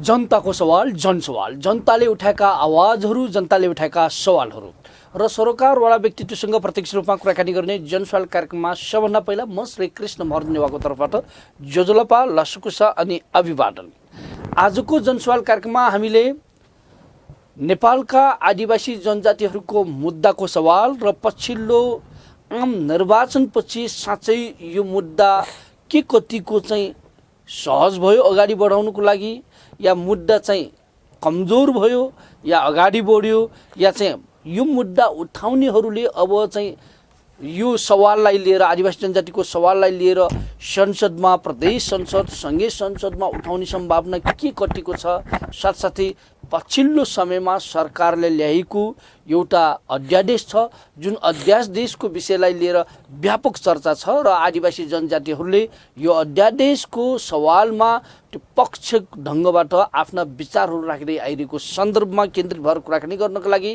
जनताको सवाल जनसवाल, जनताले उठाएका आवाजहरू, जनताले उठाएका सवालहरू र सरोकारवाला व्यक्तित्वसँग प्रत्यक्ष रूपमा कुराकानी गर्ने जनसवाल कार्यक्रममा सबभन्दा पहिला म श्री कृष्ण महर्जन नेवाको तर्फबाट जोजोलपा लसुकुसा अनि अभिवादन। आजको जनसवाल कार्यक्रममा हामीले नेपालका आदिवासी जनजातिहरूको मुद्दाको सवाल र पछिल्लो आम निर्वाचनपछि साँच्चै यो मुद्दा के कतिको चाहिँ सहज भयो अगाडि बढाउनको लागि, या मुद्दा चाहिँ कमजोर भयो या अगाडि बढ्यो, या चाहिँ यो मुद्दा उठाउनेहरूले अब चाहिँ यो सवाललाई लिएर, आदिवासी जनजातिको सवाललाई लिएर संसदमा, प्रदेश संसद, सङ्घीय संसदमा उठाउने सम्भावना के कतिको छ। साथसाथै पछिल्लो समयमा सरकारले ल्याएको एउटा अध्यादेश छ जुन अध्यादेशको विषयलाई लिएर व्यापक चर्चा छ र आदिवासी जनजातिहरूले यो अध्यादेशको सवालमा त्यो पक्ष ढङ्गबाट आफ्ना विचारहरू राख्दै आइरहेको सन्दर्भमा केन्द्रित भएर कुराकानी गर्नको लागि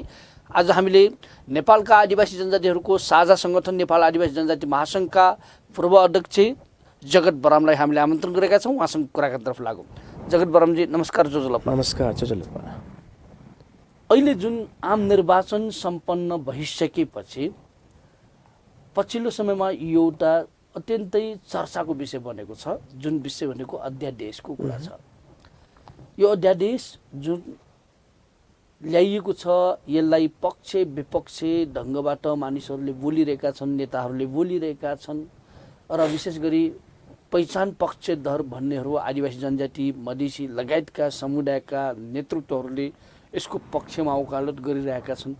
आज हामीले नेपालका आदिवासी जनजातिहरूको साझा सङ्गठन नेपाल आदिवासी जनजाति महासङ्घका पूर्व अध्यक्ष जगत बरामलाई हामीले आमन्त्रण गरेका छौँ। उहाँसँग कुराकानीतर्फ लागौँ। जगत बरामजी नमस्कार। जोजोलपा नमस्कार। जोजोलपा अहिले जुन आम निर्वाचन सम्पन्न भइसकेपछि पछिल्लो समयमा एउटा अत्यन्तै चर्चाको विषय बनेको छ, जुन विषय भनेको अध्यादेशको कुरा छ। यो अध्यादेश जुन ल्याइएको छ यसलाई पक्ष विपक्ष ढङ्गबाट मानिसहरूले बोलिरहेका छन्, नेताहरूले बोलिरहेका छन् र विशेष गरी पहिचान पक्षधर भन्नेहरू आदिवासी जनजाति मधेसी लगायतका समुदायका नेतृत्वहरूले यसको पक्षमा वकालत गरिरहेका छन्।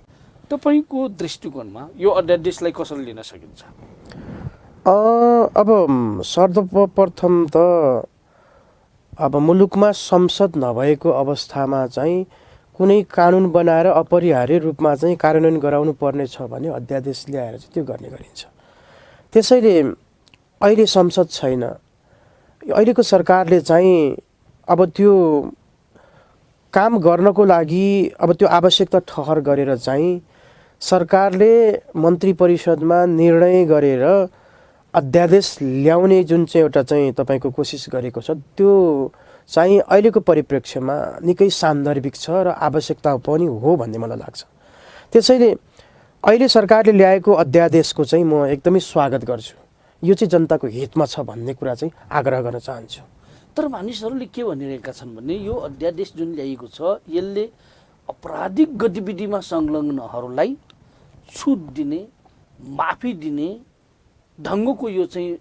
तपाईँको दृष्टिकोणमा यो अध्यादेशलाई कसरी लिन सकिन्छ? अब सर्वप्रथम त अब मुलुकमा संसद नभएको अवस्थामा चाहिँ कुनै कानुन बनाएर अपरिहार्य रूपमा चाहिँ कार्यान्वयन गराउनु पर्ने छ भने अध्यादेश ल्याएर चाहिँ त्यो गर्ने गरिन्छ। त्यसैले अहिले संसद छैन, अहिलेको सरकारले चाहिँ अब त्यो काम गर्नको लागि अब त्यो आवश्यकता ठहर गरेर चाहिँ सरकारले मन्त्री परिषदमा निर्णय गरेर अध्यादेश ल्याउने जुन चाहिँ एउटा चाहिँ तपाईँको कोसिस गरेको छ त्यो चाहिँ अहिलेको परिप्रेक्ष्यमा निकै सान्दर्भिक छ र आवश्यकता पनि हो भन्ने मलाई लाग्छ। त्यसैले अहिले सरकारले ल्याएको अध्यादेशको चाहिँ म एकदमै स्वागत गर्छु। यो चाहिँ जनताको हितमा छ भन्ने कुरा चाहिँ आग्रह गर्न चाहन्छु। तर मानिसहरूले के भनिरहेका छन् भने यो अध्यादेश जुन ल्याइएको छ यसले आपराधिक गतिविधिमा संलग्नहरूलाई छुट दिने, माफी दिने ढङ्गको यो चाहिँ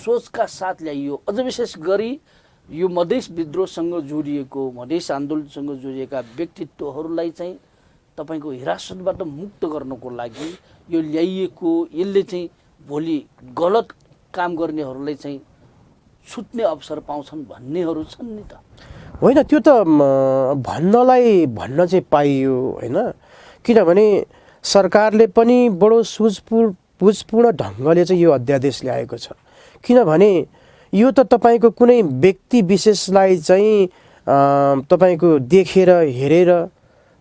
सोचका साथ ल्याइयो। अझ विशेष गरी यो मधेस विद्रोहसँग जोडिएको, मधेस आन्दोलनसँग जोडिएका व्यक्तित्वहरूलाई चाहिँ तपाईँको हिरासतबाट मुक्त गर्नको लागि यो ल्याइएको, यसले चाहिँ भोलि गलत काम गर्नेहरूलाई चाहिँ छुट्ने अवसर पाउँछन् भन्नेहरू छन् नि त। होइन, त्यो त भन्न चाहिँ पाइयो होइन, किनभने सरकारले पनि बडो बुझपूर्ण ढङ्गले चाहिँ यो अध्यादेश ल्याएको छ। किनभने यो त तपाईँको कुनै व्यक्ति विशेषलाई चाहिँ तपाईँको देखेर हेरेर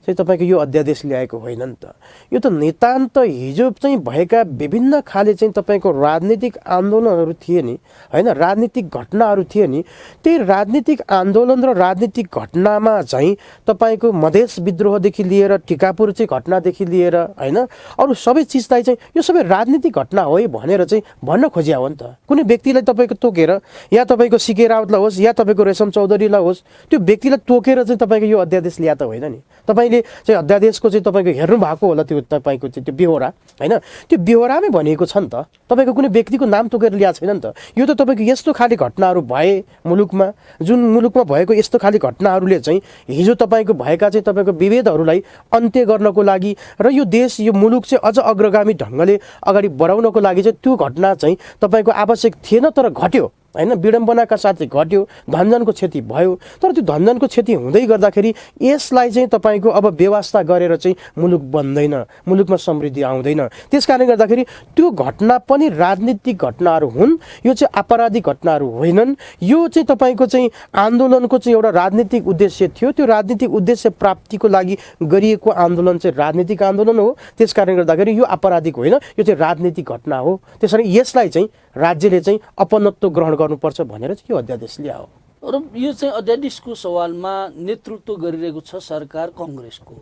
चाहिँ तपाईँको यो अध्यादेश ल्याएको होइन नि त। यो त नितान्त हिजो चाहिँ भएका विभिन्न खाले चाहिँ तपाईँको राजनीतिक आन्दोलनहरू थिए नि होइन, राजनीतिक घटनाहरू थिए नि, त्यही राजनीतिक आन्दोलन र राजनीतिक घटनामा चाहिँ तपाईँको मधेस विद्रोहदेखि लिएर टिकापुर चाहिँ घटनादेखि लिएर होइन अरू सबै चिजलाई चाहिँ यो सबै राजनीतिक घटना हो भनेर चाहिँ भन्न खोजिया हो नि त। कुनै व्यक्तिलाई तपाईँको तोकेर या तपाईँको सिके राउतलाई होस् या तपाईँको रेशम चौधरीलाई होस्, त्यो व्यक्तिलाई तोकेर चाहिँ तपाईँको यो अध्यादेश ल्या त होइन नि। तपाईँले चाहिँ अध्यादेशको चाहिँ तपाईँको हेर्नु भएको होला त्यो तपाईँको चाहिँ त्यो बेहोरा होइन, त्यो बेहोरामै भनिएको छ नि त। तपाईँको कुनै व्यक्तिको नाम तोकेर ल्याएको छैन नि त। यो त तपाईँको यस्तो खाले घटनाहरू भए मुलुकमा, जुन मुलुकमा भएको यस्तो खाले घटनाहरूले चाहिँ हिजो तपाईँको भएका चाहिँ तपाईँको विभेदहरूलाई अन्त्य गर्नको लागि र यो देश यो मुलुक चाहिँ अझ अग्रगामी ढङ्गले अगाडि बढाउनको लागि चाहिँ त्यो घटना चाहिँ तपाईँको आवश्यक थिएन तर घट्यो होइन, विडम्बनाका साथै घट्यो, धनजनको क्षति भयो। तर त्यो धनजनको क्षति हुँदै गर्दाखेरि यसलाई चाहिँ तपाईँको अब व्यवस्था गरेर चाहिँ मुलुक बन्दैन, मुलुकमा समृद्धि आउँदैन। त्यस कारणले गर्दाखेरि त्यो घटना पनि राजनीतिक घटनाहरू हुन्, यो चाहिँ आपराधिक घटनाहरू होइनन्। यो चाहिँ तपाईँको चाहिँ आन्दोलनको चाहिँ एउटा राजनीतिक उद्देश्य थियो, त्यो राजनीतिक उद्देश्य प्राप्तिको लागि गरिएको आन्दोलन चाहिँ राजनीतिक आन्दोलन हो। त्यस कारणले गर्दाखेरि यो आपराधिक होइन, यो चाहिँ राजनीतिक घटना हो। त्यसरी यसलाई चाहिँ राज्यले चाहिँ अपनत्व ग्रहण गर्नुपर्छ भनेर चाहिँ यो अध्यादेश ल्यायो। र यो चाहिँ अध्यादेशको सवालमा नेतृत्व गरिरहेको छ सरकार कङ्ग्रेसको।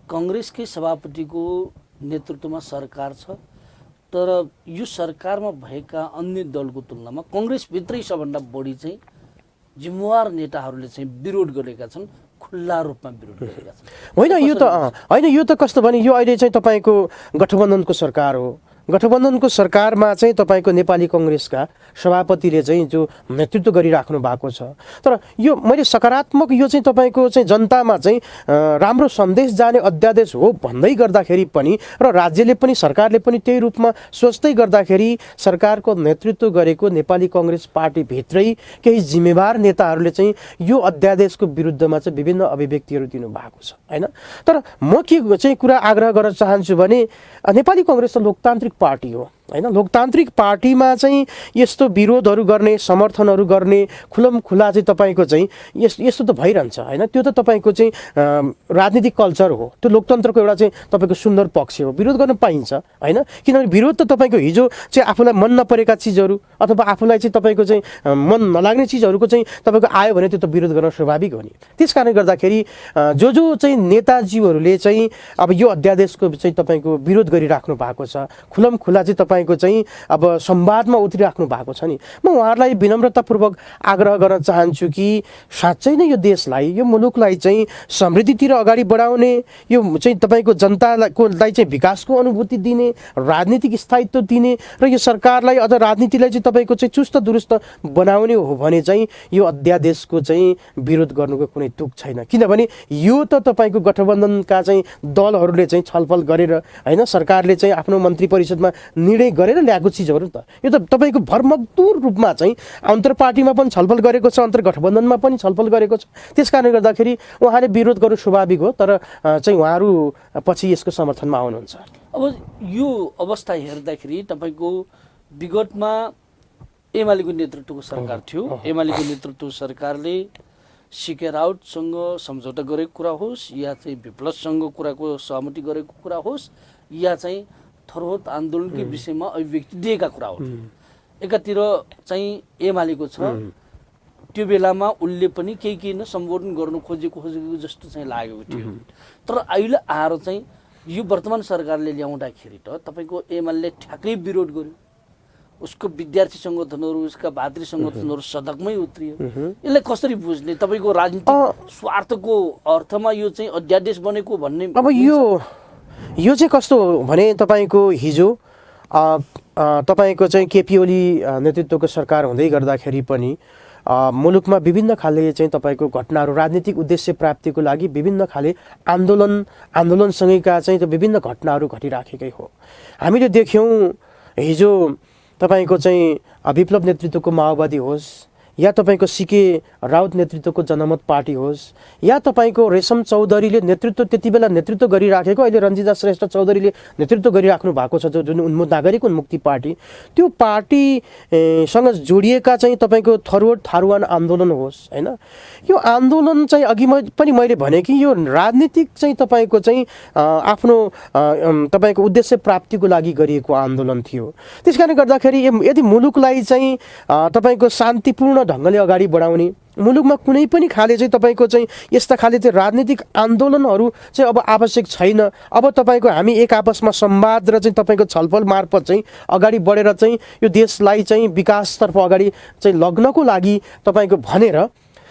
कङ्ग्रेसकै सभापतिको नेतृत्वमा सरकार छ, तर यो सरकारमा भएका अन्य दलको तुलनामा कङ्ग्रेसभित्रै सबभन्दा बढी चाहिँ जिम्मेवार नेताहरूले चाहिँ विरोध गरेका छन्, खुल्ला रूपमा विरोध गरेका छन्। होइन यो त कस्तो भने यो अहिले चाहिँ तपाईँको गठबन्धनको सरकार हो। गठबन्धनको सरकारमा चाहिँ तपाईँको नेपाली कङ्ग्रेसका सभापतिले चाहिँ जो नेतृत्व गरिराख्नु भएको छ, तर यो मैले सकारात्मक यो चाहिँ तपाईँको चाहिँ जनतामा चाहिँ राम्रो सन्देश जाने अध्यादेश हो भन्दै गर्दाखेरि पनि र राज्यले पनि सरकारले पनि त्यही रूपमा सोच्दै गर्दाखेरि सरकारको नेतृत्व गरेको नेपाली कङ्ग्रेस पार्टीभित्रै केही जिम्मेवार नेताहरूले चाहिँ यो अध्यादेशको विरुद्धमा चाहिँ विभिन्न अभिव्यक्तिहरू दिनुभएको छ होइन। तर म के चाहिँ कुरा आग्रह गर्न चाहन्छु भने नेपाली कङ्ग्रेस त लोकतान्त्रिक पार्टी हो होइन। लोकतान्त्रिक पार्टीमा चाहिँ यस्तो विरोधहरू गर्ने, समर्थनहरू गर्ने खुला चाहिँ तपाईँको चाहिँ यस्तो त भइरहन्छ होइन। त्यो त तपाईँको चाहिँ राजनीतिक कल्चर हो, त्यो लोकतन्त्रको एउटा चाहिँ तपाईँको सुन्दर पक्ष हो। विरोध गर्न पाइन्छ होइन, किनभने विरोध त तपाईँको हिजो चाहिँ आफूलाई मन नपरेका चिजहरू अथवा आफूलाई चाहिँ तपाईँको चाहिँ मन नलाग्ने चिजहरूको चाहिँ तपाईँको आयो भने त्यो त विरोध गर्न स्वाभाविक हो नि। त्यस कारणले गर्दाखेरि जो चाहिँ नेताजीहरूले चाहिँ अब यो अध्यादेशको चाहिँ तपाईँको विरोध गरिराख्नु भएको छ, खुला चाहिँ तपाईँको चाहिँ अब संवादमा उत्रिराख्नु भएको छ नि, म उहाँहरूलाई विनम्रतापूर्वक आग्रह गर्न चाहन्छु कि साँच्चै नै यो देशलाई, यो मुलुकलाई चाहिँ समृद्धितिर अगाडि बढाउने, यो चाहिँ तपाईँको जनतालाई चाहिँ विकासको अनुभूति दिने, राजनीतिक स्थायित्व दिने र यो सरकारलाई अझ राजनीतिलाई चाहिँ तपाईँको चाहिँ चुस्त दुरुस्त बनाउने हो भने चाहिँ यो अध्यादेशको चाहिँ विरोध गर्नुको कुनै तुक छैन। किनभने यो त तपाईँको गठबन्धनका चाहिँ दलहरूले चाहिँ छलफल गरेर होइन, सरकारले चाहिँ आफ्नो मन्त्री परिषदमा निर्णय गरेर ल्याएको चिजहरू त यो त तपाईँको भरमग्दुर रूपमा चाहिँ अन्तर पार्टीमा पनि छलफल गरेको छ, अन्तर गठबन्धनमा पनि छलफल गरेको छ। त्यस कारणले गर्दाखेरि उहाँले विरोध गर्नु स्वाभाविक हो, तर चाहिँ उहाँहरू पछि यसको समर्थनमा आउनुहुन्छ। अब यो अवस्था हेर्दाखेरि तपाईँको विगतमा एमालेको नेतृत्वको सरकार थियो, एमालेको नेतृत्व सरकारले सिके राउतसँग सम्झौता गरेको कुरा होस् या चाहिँ विप्लवसँग कुराको सहमति गरेको कुरा होस् या चाहिँ थरहोत आन्दोलनकै विषयमा अभिव्यक्ति दिएका कुरा हो। एकातिर चाहिँ एमालेको छ, त्यो बेलामा उसले पनि केही न सम्बोधन गर्नु खोजेको जस्तो चाहिँ लागेको थियो। तर अहिले आएर चाहिँ यो वर्तमान सरकारले ल्याउँदाखेरि त तपाईँको एमाले ठ्याक्कै विरोध गर्यो, उसको विद्यार्थी सङ्गठनहरू, उसका भातृ सङ्गठनहरू सडकमै उत्रियो। यसलाई कसरी बुझ्ने? तपाईँको राजनीतिक स्वार्थको अर्थमा यो चाहिँ अध्यादेश बनेको भन्ने। अब यो चाहिँ कस्तो हो भने तपाईँको हिजो तपाईँको चाहिँ केपी ओली नेतृत्वको सरकार हुँदै गर्दाखेरि पनि मुलुकमा विभिन्न खाले चाहिँ तपाईँको घटनाहरू राजनीतिक उद्देश्य प्राप्तिको लागि विभिन्न खाले आन्दोलनसँगैका चाहिँ विभिन्न घटनाहरू घटिराखेकै हो। हामीले देख्यौँ हिजो तपाईँको चाहिँ विप्लव नेतृत्वको माओवादी होस् या तपाईँको सिके राउत नेतृत्वको जनमत पार्टी होस् या तपाईँको रेशम चौधरीले त्यति बेला नेतृत्व गरिराखेको अहिले रन्जिता श्रेष्ठ चौधरीले नेतृत्व गरिराख्नु भएको छ जुन नागरिक उन्मुक्ति पार्टी, त्यो पार्टीसँग जोडिएका चाहिँ तपाईँको थरवट थारुवान आन्दोलन होस् होइन। यो आन्दोलन चाहिँ अघि पनि मैले भने कि यो राजनीतिक चाहिँ तपाईँको चाहिँ आफ्नो तपाईँको उद्देश्य प्राप्तिको लागि गरिएको आन्दोलन थियो। त्यस कारणले गर्दाखेरि यदि मुलुकलाई चाहिँ तपाईँको शान्तिपूर्ण ढङ्गले अगाडि बढाउने, मुलुकमा कुनै पनि खाले चाहिँ तपाईँको चाहिँ यस्ता खाले चाहिँ राजनीतिक आन्दोलनहरू चाहिँ अब आवश्यक छैन। अब तपाईँको हामी एक आपसमा संवाद र चाहिँ तपाईँको छलफल मार्फत चाहिँ अगाडि बढेर चाहिँ यो देशलाई चाहिँ विकासतर्फ अगाडि चाहिँ लग्नको लागि तपाईँको भनेर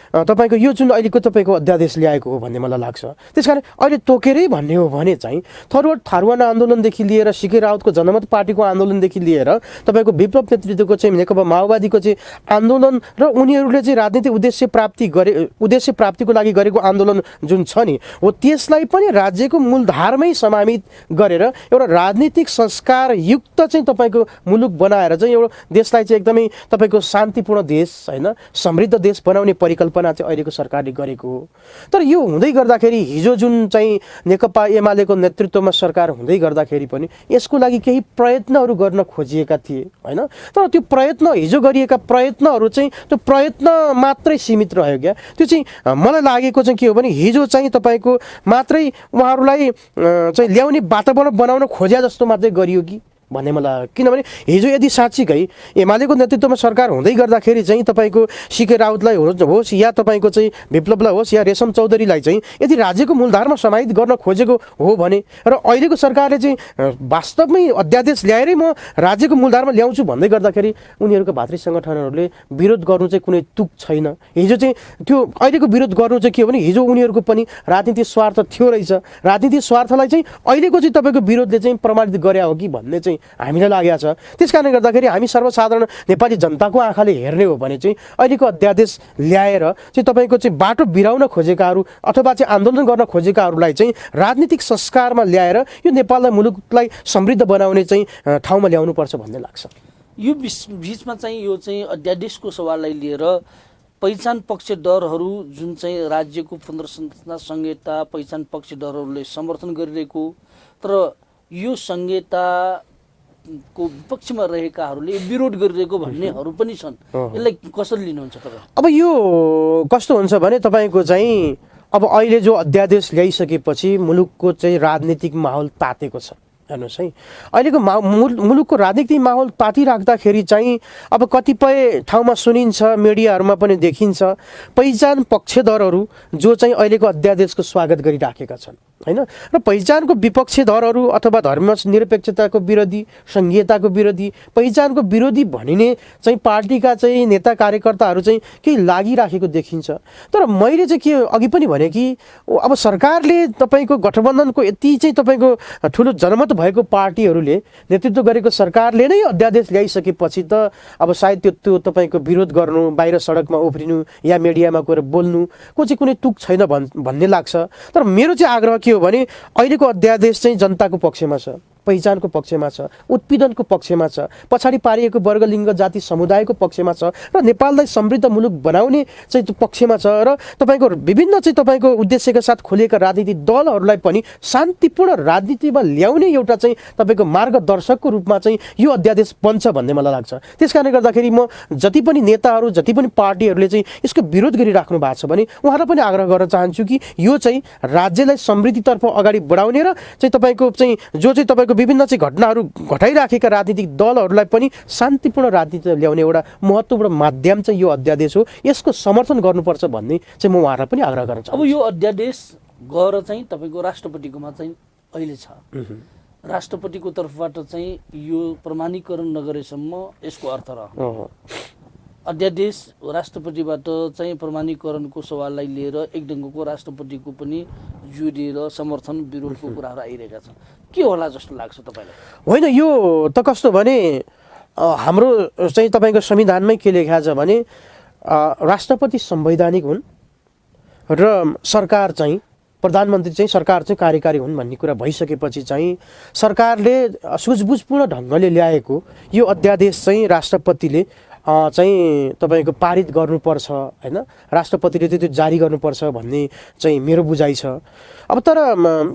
तपाईँको यो जुन अहिलेको तपाईँको अध्यादेश ल्याएको हो भन्ने मलाई लाग्छ। त्यस कारण अहिले तोकेरै भन्ने हो भने चाहिँ थरवट थारुवान आन्दोलनदेखि लिएर सिके राउतको जनमत पार्टीको आन्दोलनदेखि लिएर तपाईँको विप्लव नेतृत्वको चाहिँ नेकपा माओवादीको चाहिँ आन्दोलन र उनीहरूले चाहिँ राजनीतिक उद्देश्य प्राप्तिको लागि गरेको आन्दोलन जुन छ नि हो, त्यसलाई पनि राज्यको मूलधारमै समाहित गरेर एउटा राजनीतिक संस्कारयुक्त चाहिँ तपाईँको मुलुक बनाएर चाहिँ एउटा देशलाई चाहिँ एकदमै तपाईँको शान्तिपूर्ण देश होइन, समृद्ध देश बनाउने परिकल्पना चाहिँ अहिलेको सरकारले गरेको हो। तर यो हुँदै गर्दाखेरि हिजो जुन चाहिँ नेकपा एमालेको नेतृत्वमा सरकार हुँदै गर्दाखेरि पनि यसको लागि केही प्रयत्नहरू गर्न खोजिएका थिए होइन। तर त्यो हिजो गरिएका प्रयत्नहरू चाहिँ त्यो प्रयत्न मात्रै सीमित रह्यो क्या। त्यो चाहिँ मलाई लागेको चाहिँ के हो भने हिजो चाहिँ तपाईँको मात्रै उहाँहरूलाई चाहिँ ल्याउने वातावरण बनाउन खोज्या जस्तो मात्रै गरियो कि भन्ने मलाई लाग्यो। किनभने हिजो यदि साँच्चीकै एमालेको नेतृत्वमा सरकार हुँदै गर्दाखेरि चाहिँ तपाईँको सिके राउतलाई होस् या तपाईँको चाहिँ विप्लवलाई होस् या रेशम चौधरीलाई चाहिँ यदि राज्यको मूलधारमा समाहित गर्न खोजेको हो भने र अहिलेको सरकारले चाहिँ वास्तवमै अध्यादेश ल्याएरै म राज्यको मूलधारमा ल्याउँछु भन्दै गर्दाखेरि उनीहरूको भातृ सङ्गठनहरूले विरोध गर्नु चाहिँ कुनै तुक छैन। हिजो चाहिँ त्यो अहिलेको विरोध गर्नु चाहिँ के हो भने हिजो उनीहरूको पनि राजनीतिक स्वार्थ थियो रहेछ। राजनीतिक स्वार्थलाई चाहिँ अहिलेको चाहिँ तपाईँको विरोधले चाहिँ प्रमाणित गरे हो कि भन्ने चाहिँ हामीलाई लागेको छ। त्यस कारणले गर्दाखेरि हामी सर्वसाधारण नेपाली जनताको आँखाले हेर्ने हो भने चाहिँ अहिलेको अध्यादेश ल्याएर चाहिँ तपाईँको चाहिँ बाटो बिराउन खोजेकाहरू अथवा चाहिँ आन्दोलन गर्न खोजेकाहरूलाई चाहिँ राजनीतिक संस्कारमा ल्याएर यो नेपाललाई मुलुकलाई समृद्ध बनाउने चाहिँ ठाउँमा ल्याउनुपर्छ भन्ने लाग्छ। यो बिचमा चाहिँ यो चाहिँ अध्यादेशको सवाललाई लिएर पहिचान पक्षधरहरू जुन चाहिँ राज्यको पुनर्संरचना संहिता पहिचान पक्षधरहरूले समर्थन गरिरहेको तर यो संहिताको विपक्षमा रहेकाहरूले विरोध गरिरहेको भन्नेहरू पनि छन्। यसलाई कसरी लिनुहुन्छ तपाईँ? अब यो कस्तो हुन्छ भने तपाईँको चाहिँ अब अहिले जो अध्यादेश ल्याइसकेपछि मुलुकको चाहिँ राजनीतिक माहौल तातेको छ। हेर्नुहोस् है, अहिलेको मुलुकको राजनीतिक माहौल तातिराख्दाखेरि चाहिँ अब कतिपय ठाउँमा सुनिन्छ, मिडियाहरूमा पनि देखिन्छ पहिचान पक्षधरहरू जो चाहिँ अहिलेको अध्यादेशको स्वागत गरिराखेका छन् हैन, र पहिचानको विपक्षधरहरू अथवा धर्मनिरपेक्षताको विरोधी, संघीयताको विरोधी, पहिचानको विरोधी भनिने चाहिँ पार्टीका चाहिँ नेता कार्यकर्ताहरू चाहिँ केही लागिराखेको देखिन्छ। तर मैले चाहिँ के अघि पनि भने कि अब सरकारले तपाईँको गठबन्धनको यति चाहिँ तपाईँको ठुलो जनमत भएको पार्टीहरूले नेतृत्व गरेको सरकारले नै अध्यादेश ल्याइसकेपछि त अब सायद त्यो तपाईँको विरोध गर्नु, बाहिर सडकमा उफ्रिनु या मिडियामा गएर बोल्नुको चाहिँ कुनै तुक छैन भन्ने लाग्छ। तर मेरो चाहिँ आग्रह के हो भने अहिलेको अध्यादेश चाहिँ जनताको पक्षमा छ, पहिचानको पक्षमा छ, उत्पीडनको पक्षमा छ, पछाडि पारिएको वर्ग लिङ्ग जाति समुदायको पक्षमा छ र नेपाललाई समृद्ध मुलुक बनाउने चाहिँ पक्षमा छ र तपाईँको विभिन्न चाहिँ तपाईँको उद्देश्यका साथ खोलिएका राजनीतिक दलहरूलाई पनि शान्तिपूर्ण राजनीतिमा ल्याउने एउटा चाहिँ तपाईँको मार्गदर्शकको रूपमा चाहिँ यो अध्यादेश बन्छ भन्ने मलाई लाग्छ। त्यस कारणले गर्दाखेरि म जति पनि नेताहरू, जति पनि पार्टीहरूले चाहिँ यसको विरोध गरिराख्नु भएको छ भने उहाँलाई पनि आग्रह गर्न चाहन्छु कि यो चाहिँ राज्यलाई समृद्धितर्फ अगाडि बढाउने र चाहिँ तपाईँको चाहिँ जो चाहिँ तपाईँको विभिन्न चाहिँ घटनाहरू घटाइराखेका राजनीतिक दलहरूलाई पनि शान्तिपूर्ण राजनीति ल्याउने एउटा महत्त्वपूर्ण माध्यम चाहिँ यो अध्यादेश हो। यसको समर्थन गर्नुपर्छ भन्ने चाहिँ म उहाँहरूलाई पनि आग्रह गर्न चाहन्छु। अब यो अध्यादेश गएर चाहिँ तपाईँको राष्ट्रपतिकोमा चाहिँ अहिले छ, राष्ट्रपतिको तर्फबाट चाहिँ यो प्रमाणीकरण नगरेसम्म यसको अर्थ रहन्छ। अध्यादेश राष्ट्रपतिबाट चाहिँ प्रमाणीकरणको सवाललाई लिएर एक ढङ्गको राष्ट्रपतिको पनि जोडिएर समर्थन विरोधको कुराहरू आइरहेका छन्। के होला जस्तो लाग्छ तपाईँलाई? होइन, यो त कस्तो भने हाम्रो चाहिँ तपाईँको संविधानमै के लेखा छ भने राष्ट्रपति संवैधानिक हुन् र सरकार चाहिँ प्रधानमन्त्री चाहिँ सरकार चाहिँ कार्यकारी हुन् भन्ने कुरा भइसकेपछि चाहिँ सरकारले सुझबुझपूर्ण ढङ्गले ल्याएको यो अध्यादेश चाहिँ राष्ट्रपतिले चाहिँ तपाईँको पारित गर्नुपर्छ हैन, राष्ट्रपतिले त्यो जारी गर्नुपर्छ भन्ने चाहिँ मेरो बुझाइ छ। अब तर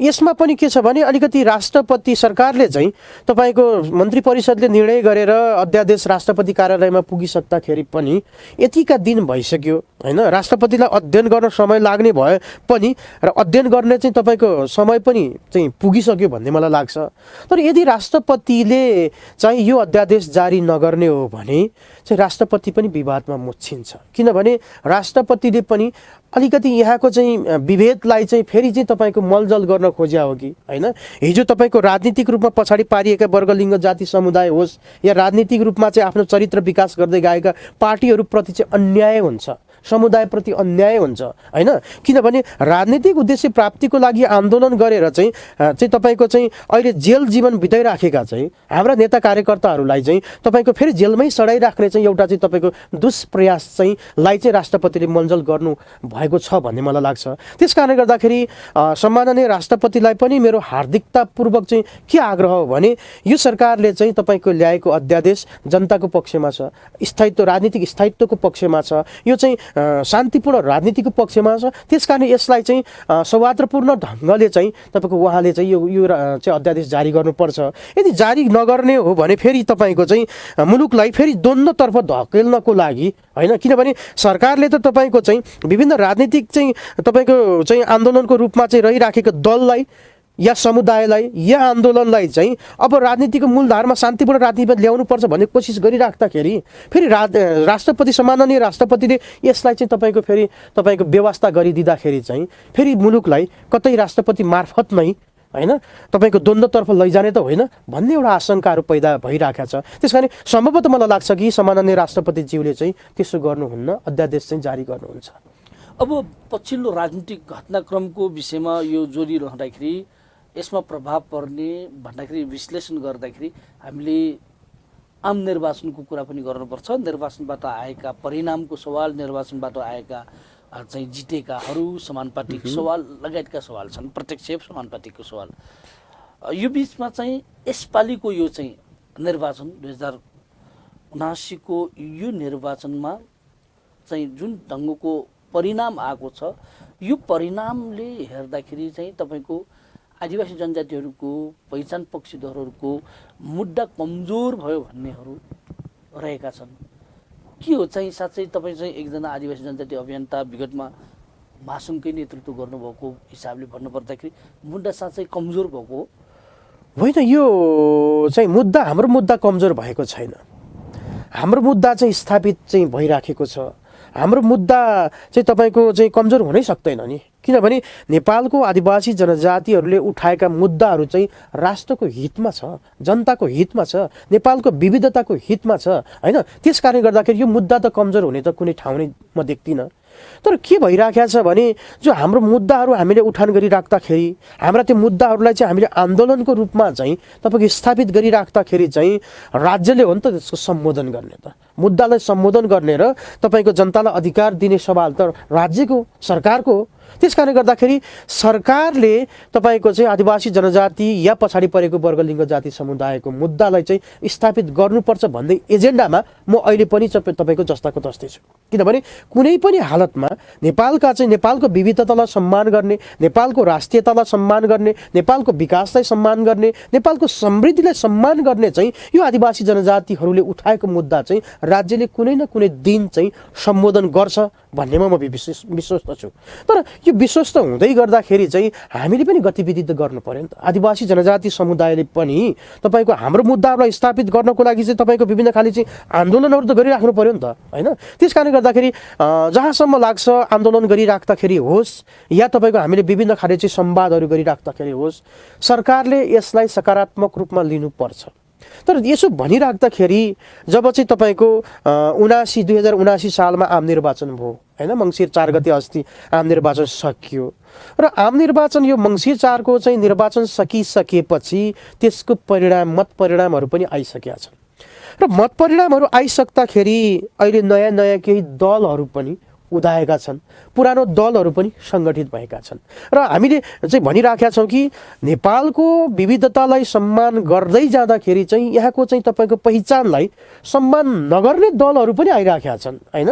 यसमा पनि के छ भने अलिकति राष्ट्रपति सरकारले चाहिँ तपाईँको मन्त्री परिषदले निर्णय गरेर अध्यादेश राष्ट्रपति कार्यालयमा पुगिसक्दाखेरि पनि यतिका दिन भइसक्यो हैन, राष्ट्रपतिलाई अध्ययन गर्न समय लाग्ने भए पनि र अध्ययन गर्ने चाहिँ तपाईँको समय पनि चाहिँ पुगिसक्यो भन्ने मलाई लाग्छ। तर यदि राष्ट्रपतिले चाहिँ यो अध्यादेश जारी नगर्ने हो भने चाहिँ राष्ट्रपति पनि विवादमा मुछिन्छ। किनभने राष्ट्रपतिले पनि अलिकति यहाँको चाहिँ विभेदलाई चाहिँ फेरि चाहिँ तपाईँको मलजल गर्न खोज्या हो कि हैन। हिजो तपाईँको राजनीतिक रूपमा पछाडि पारिएका वर्ग लिङ्ग जाति समुदाय होस् या राजनीतिक रूपमा चाहिँ आफ्नो चरित्र विकास गर्दै गएका पार्टीहरूप्रति चाहिँ अन्याय हुन्छ, समुदायप्रति अन्याय हुन्छ हैन। किनभने राजनीतिक उद्देश्य प्राप्तिको लागि आन्दोलन गरेर चाहिँ तपाईँको चाहिँ अहिले जेल जीवन बिताइराखेका चाहिँ हाम्रा नेता कार्यकर्ताहरूलाई चाहिँ तपाईँको फेरि जेलमै सडाइराख्ने चाहिँ एउटा चाहिँ तपाईँको दुष्प्रयास चाहिँ राष्ट्रपतिले मलजल गर्नु भएको छ भन्ने मलाई लाग्छ। त्यस कारणले गर्दाखेरि सम्माननीय राष्ट्रपतिलाई पनि मेरो हार्दिकतापूर्वक चाहिँ के आग्रह हो भने यो सरकारले चाहिँ तपाईँको ल्याएको अध्यादेश जनताको पक्षमा छ, स्थायित्व राजनीतिक स्थायित्वको पक्षमा छ, यो चाहिँ शान्तिपूर्ण राजनीतिको पक्षमा छ। त्यसकारण यसलाई चाहिँ सौहार्दपूर्ण ढङ्गले चाहिँ तपाईँको उहाँले चाहिँ यो चाहिँ अध्यादेश जारी गर्नुपर्छ। यदि जारी नगर्ने हो भने फेरि तपाईँको चाहिँ मुलुकलाई फेरि द्वन्द्वतर्फ धकेल्नको लागि हैन, किनभने सरकारले त तपाईँको चाहिँ विभिन्न राजनीतिक चाहिँ तपाईँको चाहिँ आन्दोलनको रूपमा चाहिँ रहिराखेको दललाई या समुदायलाई या आन्दोलनलाई चाहिँ अब राजनीतिको मूलधारमा शान्तिपूर्ण राजनीतिमा ल्याउनुपर्छ भन्ने कोसिस गरिराख्दाखेरि फेरि राष्ट्रपति सम्माननीय राष्ट्रपतिले यसलाई चाहिँ तपाईँको व्यवस्था गरिदिँदाखेरि चाहिँ फेरि मुलुकलाई कतै राष्ट्रपति मार्फत नै होइन तपाईँको द्वन्द्वतर्फ लैजाने त होइन भन्ने एउटा आशंकाहरू पैदा भइरहेको छ। त्यस कारण सम्भवतः मलाई लाग्छ कि सम्माननीय राष्ट्रपतिज्यूले चाहिँ त्यसो गर्नुहुन्न, अध्यादेश चाहिँ जारी गर्नुहुन्छ। अब पछिल्लो राजनीतिक घटनाक्रमको विषयमा यो जोडिरहँदाखेरि यसमा प्रभाव पर्ने भन्दाखेरि विश्लेषण गर्दाखेरि हामीले आम निर्वाचनको कुरा पनि गर्नुपर्छ। निर्वाचनबाट आएका परिणामको सवाल, निर्वाचनबाट आएका चाहिँ जितेकाहरू, समानुपातिक सवाल लगायतका सवाल छन्, प्रत्यक्ष समानुपातिकको सवाल। यो बिचमा चाहिँ यसपालिको यो चाहिँ निर्वाचन 2079 को यो निर्वाचनमा चाहिँ जुन ढङ्गको परिणाम आएको छ, यो परिणामले हेर्दाखेरि चाहिँ तपाईँको आदिवासी जनजातिहरूको पहिचान पक्षधरहरूको मुद्दा कमजोर भयो भन्नेहरू रहेका छन्। के हो चाहिँ साँच्चै तपाईँ चाहिँ एकजना आदिवासी जनजाति अभियन्ता विगतमा महासङ्घकै नेतृत्व गर्नुभएको हिसाबले भन्नुपर्दाखेरि मुद्दा साँच्चै कमजोर भएको हो? होइन, यो चाहिँ मुद्दा हाम्रो मुद्दा कमजोर भएको छैन। हाम्रो मुद्दा चाहिँ स्थापित चाहिँ भइराखेको छ। हाम्रो मुद्दा चाहिँ तपाईँको चाहिँ कमजोर हुनै सक्दैन नि, किनभने नेपालको आदिवासी जनजातिहरूले उठाएका मुद्दाहरू चाहिँ राष्ट्रको हितमा छ, जनताको हितमा छ, नेपालको विविधताको हितमा छ होइन। त्यस कारणले गर्दाखेरि यो मुद्दा त कमजोर हुने त कुनै ठाउँ नै म देख्दिनँ। तर के भइराखेको छ भने जो हाम्रो मुद्दाहरू हामीले उठान गरिराख्दाखेरि, हाम्रा त्यो मुद्दाहरूलाई चाहिँ हामीले आन्दोलनको रूपमा चाहिँ तपाईँको स्थापित गरिराख्दाखेरि चाहिँ राज्यले हो नि त त्यसको सम्बोधन गर्ने, त मुद्दालाई सम्बोधन गर्ने र तपाईँको जनतालाई अधिकार दिने सवाल त राज्यको सरकारको हो। त्यस कारणले गर्दाखेरि सरकारले तपाईँको चाहिँ आदिवासी जनजाति या पछाडि परेको वर्गलिङ्ग जाति समुदायको मुद्दालाई चाहिँ स्थापित गर्नुपर्छ भन्ने एजेन्डामा म अहिले पनि तपाईँको जस्ताको तस्तै छु। किनभने कुनै पनि हालतमा नेपालको विविधतालाई सम्मान गर्ने, नेपालको राष्ट्रियतालाई सम्मान गर्ने, नेपालको विकासलाई सम्मान गर्ने, नेपालको समृद्धिलाई सम्मान गर्ने चाहिँ यो आदिवासी जनजातिहरूले उठाएको मुद्दा चाहिँ राज्यले कुनै न कुनै दिन चाहिँ सम्बोधन गर्छ भन्नेमा म विश्वस्त छु। तर यो विश्वस्त हुँदै गर्दाखेरि चाहिँ हामीले पनि गतिविधि त गर्नु पर्यो नि त। आदिवासी जनजाति समुदायले पनि तपाईँको हाम्रो मुद्दाहरूलाई स्थापित गर्नको लागि चाहिँ तपाईँको विभिन्न खाले चाहिँ आन्दोलनहरू त गरिराख्नु पर्यो नि त होइन। त्यस कारणले गर्दाखेरि जहाँसम्म लाग्छ आन्दोलन गरिराख्दाखेरि होस् या तपाईँको हामीले विभिन्न खाले चाहिँ संवादहरू गरिराख्दाखेरि होस्, सरकारले यसलाई सकारात्मक रूपमा लिनुपर्छ। तर यसो भनिराख्दाखेरि जब चाहिँ तपाईँको 2079 सालमा आम निर्वाचन भयो होइन, मङ्सिर 4 गते अस्ति आम निर्वाचन सकियो र आम निर्वाचन यो मङ्सिर 4 को चाहिँ निर्वाचन सकिसकेपछि त्यसको मत परिणामहरू पनि आइसकेका छन् र मत परिणामहरू आइसक्दाखेरि अहिले नयाँ केही दलहरू पनि उदाएका छन्, पुरानो दलहरू पनि सङ्गठित भएका छन् र हामीले चाहिँ भनिराखेका छौँ कि नेपालको विविधतालाई सम्मान गर्दै जाँदाखेरि चाहिँ यहाँको चाहिँ तपाईँको पहिचानलाई सम्मान नगर्ने दलहरू पनि आइराखेका छन् होइन।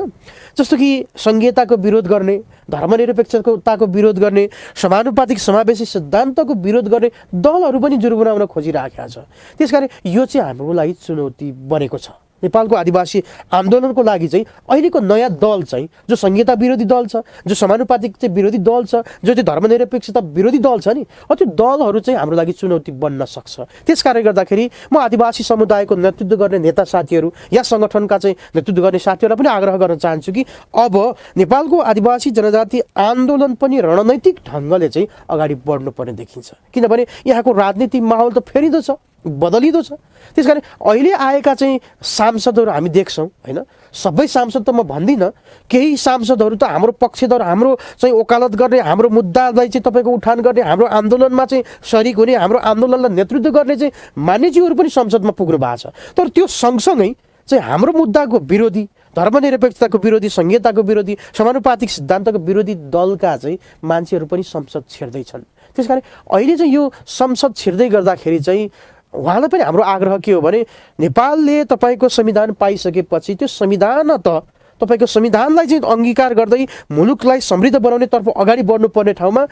जस्तो कि संघीयताको विरोध गर्ने, धर्मनिरपेक्षताको विरोध गर्ने, समानुपातिक समावेशी सिद्धान्तको विरोध गर्ने दलहरू पनि जुर्मुनाउन खोजिराखेका छ। त्यसकारण यो चाहिँ हाम्रो लागि चुनौती बनेको छ। नेपालको आदिवासी आन्दोलनको लागि चाहिँ अहिलेको नयाँ दल चाहिँ जो संहिता विरोधी दल छ, जो समानुपातिक चाहिँ विरोधी दल छ, जो चाहिँ धर्मनिरपेक्षता विरोधी दल छ नि, त्यो दलहरू चाहिँ हाम्रो लागि चुनौती बन्न सक्छ। त्यस कारणले गर्दाखेरि म आदिवासी समुदायको नेतृत्व गर्ने नेता साथीहरू या सङ्गठनका चाहिँ नेतृत्व गर्ने साथीहरूलाई पनि आग्रह गर्न चाहन्छु कि अब नेपालको आदिवासी जनजाति आन्दोलन पनि रणनैतिक ढङ्गले चाहिँ अगाडि बढ्नुपर्ने देखिन्छ। किनभने यहाँको राजनीतिक माहौल त फेरिँदो छ, बदलिँदो छ। त्यस कारण अहिले आएका चाहिँ सांसदहरू हामी देख्छौँ होइन, सबै सांसद त म भन्दिनँ, केही सांसदहरू त हाम्रो पक्षधर, हाम्रो चाहिँ वकालत गर्ने, हाम्रो मुद्दालाई चाहिँ तपाईँको उठान गर्ने, हाम्रो आन्दोलनमा चाहिँ सरिक हुने, हाम्रो आन्दोलनलाई नेतृत्व गर्ने चाहिँ मान्यज्यूहरू पनि संसदमा पुग्नु भएको छ। तर त्यो सँगसँगै चाहिँ हाम्रो मुद्दाको विरोधी, धर्मनिरपेक्षताको विरोधी, संहिताको विरोधी, समानुपातिक सिद्धान्तको विरोधी दलका चाहिँ मान्छेहरू पनि संसद छिर्दैछन्। त्यस कारण अहिले चाहिँ यो संसद छिर्दै गर्दाखेरि चाहिँ उहाँलाई पनि हाम्रो आग्रह के हो भने नेपालले तपाईँको संविधान पाइसकेपछि त्यो संविधान त तपाईँको संविधानलाई चाहिँ अङ्गीकार गर्दै मुलुकलाई समृद्ध बनाउनेतर्फ अगाडि बढ्नुपर्ने ठाउँमा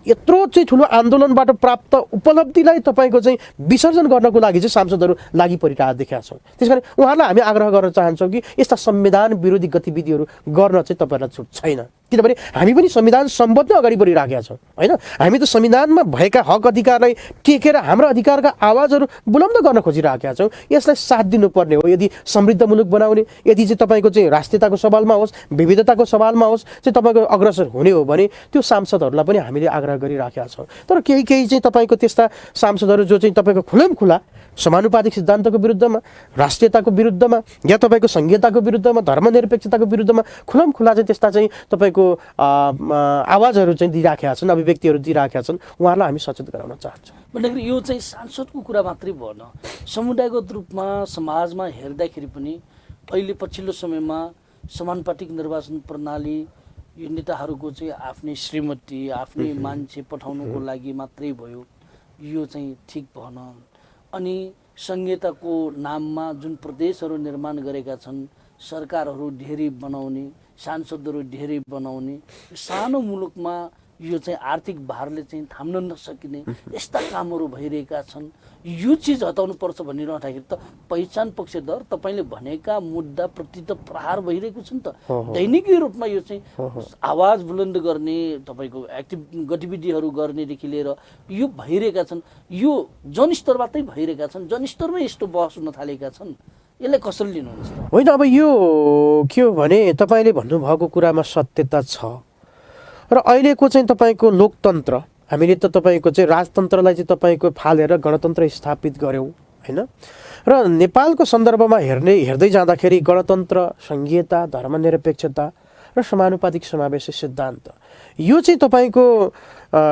यत्रो चाहिँ ठुलो आन्दोलनबाट प्राप्त उपलब्धिलाई तपाईँको चाहिँ विसर्जन गर्नको लागि चाहिँ सांसदहरू लागि परिरहेको देखेका छौँ। त्यस कारण उहाँलाई हामी आग्रह गर्न चाहन्छौँ कि यस्ता संविधान विरोधी गतिविधिहरू गर्न चाहिँ तपाईँहरूलाई छुट छैन। किनभने हामी पनि संविधान सम्बद्ध अगाडि बढिराखेका छौँ होइन। हामी त संविधानमा भएका हक अधिकारलाई टेकेर हाम्रो अधिकारका आवाजहरू बुलन्द गर्न खोजिराखेका छौँ। यसलाई साथ दिनुपर्ने हो। यदि समृद्ध मुलुक बनाउने, यदि चाहिँ तपाईँको चाहिँ राष्ट्रियताको सवालमा होस्, विविधताको सवालमा होस् चाहिँ तपाईँको अग्रसर हुने हो भने त्यो सांसदहरूलाई पनि हामीले आग्रह गरिराखेका छौँ। तर केही चाहिँ तपाईँको त्यस्ता सांसदहरू जो चाहिँ तपाईँको खुला समानुपातिक सिद्धान्तको विरुद्धमा, राष्ट्रियताको विरुद्धमा या तपाईँको संघीयताको विरुद्धमा, धर्मनिरपेक्षताको विरुद्धमा खुला चाहिँ त्यस्ता चाहिँ तपाईँको आवाजहरू चाहिँ दिइराखेका छन्, अभिव्यक्तिहरू दिइराखेका छन्। उहाँहरूलाई हामी सचेत गराउन चाहन्छौँ। भन्दाखेरि यो चाहिँ सांसदको कुरा मात्रै भएन, समुदायगत रूपमा समाजमा हेर्दाखेरि पनि अहिले पछिल्लो समयमा समानुपातिक निर्वाचन प्रणाली यो नेताहरूको चाहिँ आफ्नै श्रीमती, आफ्नै मान्छे पठाउनुको लागि मात्रै भयो, यो चाहिँ ठिक भएन। अनि संहिताको नाममा जुन प्रदेशहरू निर्माण गरेका छन्, सरकारहरू धेरै बनाउने, सांसदहरू धेरै बनाउने, सानो मुलुकमा यो चाहिँ आर्थिक भारले चाहिँ थाम्न नसकिने यस्ता कामहरू भइरहेका छन्। यो चिज हटाउनुपर्छ भनिरहँदाखेरि त पहिचान पक्षधर तपाईँले भनेका मुद्दाप्रति त प्रहार भइरहेको छ नि त। दैनिकी रूपमा यो चाहिँ आवाज बुलन्द गर्ने, तपाईँको एक्टिभ गतिविधिहरू गर्नेदेखि लिएर यो भइरहेका छन्। यो जनस्तरबाटै भइरहेका छन्, जनस्तरमै यस्तो बहस हुन थालेका छन्। यसलाई कसरी लिनुहुन्छ? होइन, अब यो के हो भने तपाईँले भन्नुभएको कुरामा सत्यता छ र अहिलेको चाहिँ तपाईँको लोकतन्त्र, हामीले त तपाईँको चाहिँ राजतन्त्रलाई चाहिँ तपाईँको फालेर गणतन्त्र स्थापित गऱ्यौँ होइन। र नेपालको सन्दर्भमा हेर्दै जाँदाखेरि गणतन्त्र, संघीयता, धर्मनिरपेक्षता र समानुपातिक समावेशी सिद्धान्त यो चाहिँ तपाईँको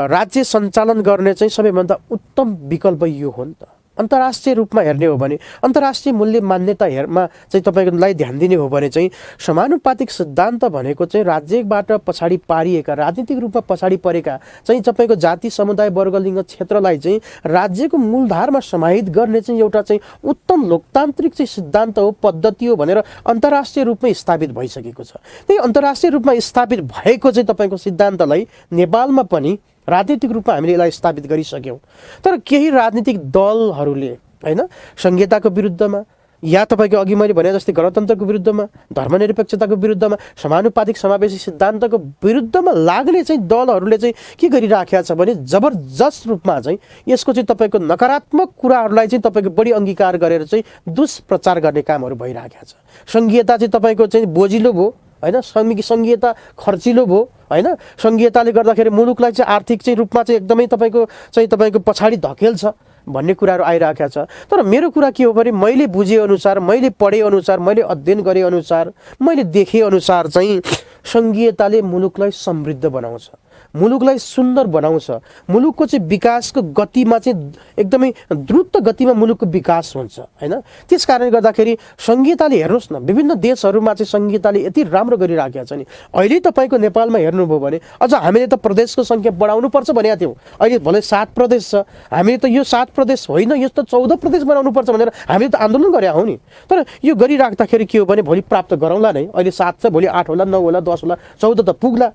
राज्य सञ्चालन गर्ने चाहिँ सबैभन्दा उत्तम विकल्प यो हो नि त। अन्तर्राष्ट्रिय रूपमा हेर्ने हो भने, अन्तर्राष्ट्रिय मूल्य मान्यतामा चाहिँ तपाईँलाई ध्यान दिने हो भने चाहिँ समानुपातिक सिद्धान्त भनेको चाहिँ राज्यबाट पछाडि पारिएका, राजनीतिक रूपमा पछाडि परेका चाहिँ तपाईँको जाति, समुदाय, वर्ग, लिङ्ग, क्षेत्रलाई चाहिँ राज्यको मूलधारमा समाहित गर्ने चाहिँ एउटा चाहिँ उत्तम लोकतान्त्रिक चाहिँ सिद्धान्त हो, पद्धति हो भनेर अन्तर्राष्ट्रिय रूपमा स्थापित भइसकेको छ। त्यही अन्तर्राष्ट्रिय रूपमा स्थापित भएको चाहिँ तपाईँको सिद्धान्तलाई नेपालमा पनि राजनीतिक रूपमा हामीले यसलाई स्थापित गरिसक्यौँ। तर केही राजनीतिक दलहरूले होइन संहिताको विरुद्धमा या तपाईँको अघि मैले भने जस्तै गणतन्त्रको विरुद्धमा, धर्मनिरपेक्षताको विरुद्धमा, समानुपातिक समावेशी सिद्धान्तको विरुद्धमा लाग्ने चाहिँ दलहरूले चाहिँ के गरिराखेका छ भने जबरजस्त रूपमा चाहिँ यसको चाहिँ तपाईँको नकारात्मक कुराहरूलाई चाहिँ तपाईँको बढी अङ्गीकार गरेर चाहिँ दुष्प्रचार गर्ने कामहरू भइराखेका छ। संघीयता चाहिँ तपाईँको चाहिँ बोजिलो भयो होइन, संघीयता खर्चिलो भयो होइन, संघीयताले गर्दाखेरि मुलुकलाई चाहिँ आर्थिक चाहिँ रूपमा चाहिँ एकदमै तपाईँको पछाडि धकेल्छ भन्ने कुराहरू आइरहेका छ। तर मेरो कुरा के हो भने मैले बुझेअनुसार, मैले पढेअनुसार, मैले अध्ययन गरेअनुसार, मैले देखेअनुसार चाहिँ संघीयताले मुलुकलाई समृद्ध बनाउँछ, मुलुकलाई सुन्दर बनाउँछ, मुलुकको चाहिँ विकासको गतिमा चाहिँ एकदमै द्रुत गतिमा मुलुकको विकास हुन्छ होइन। त्यस कारणले गर्दाखेरि संघीयताले हेर्नुहोस् न, विभिन्न देशहरूमा चाहिँ संघीयताले यति राम्रो गरिराखेका छ नि। अहिले तपाईँको नेपालमा हेर्नुभयो भने अझ हामीले त प्रदेशको सङ्ख्या बढाउनुपर्छ भनेका थियौँ। अहिले भले 7 प्रदेश छ, हामीले त यो 7 प्रदेश होइन, यो त 14 प्रदेश बनाउनुपर्छ भनेर हामीले त आन्दोलन गरे हौँ नि। तर यो गरिराख्दाखेरि के हो भने भोलि प्राप्त गरौँला नै, अहिले 7 छ, भोलि 8 होला, 9 होला, 10 होला, 14 त पुग्ला।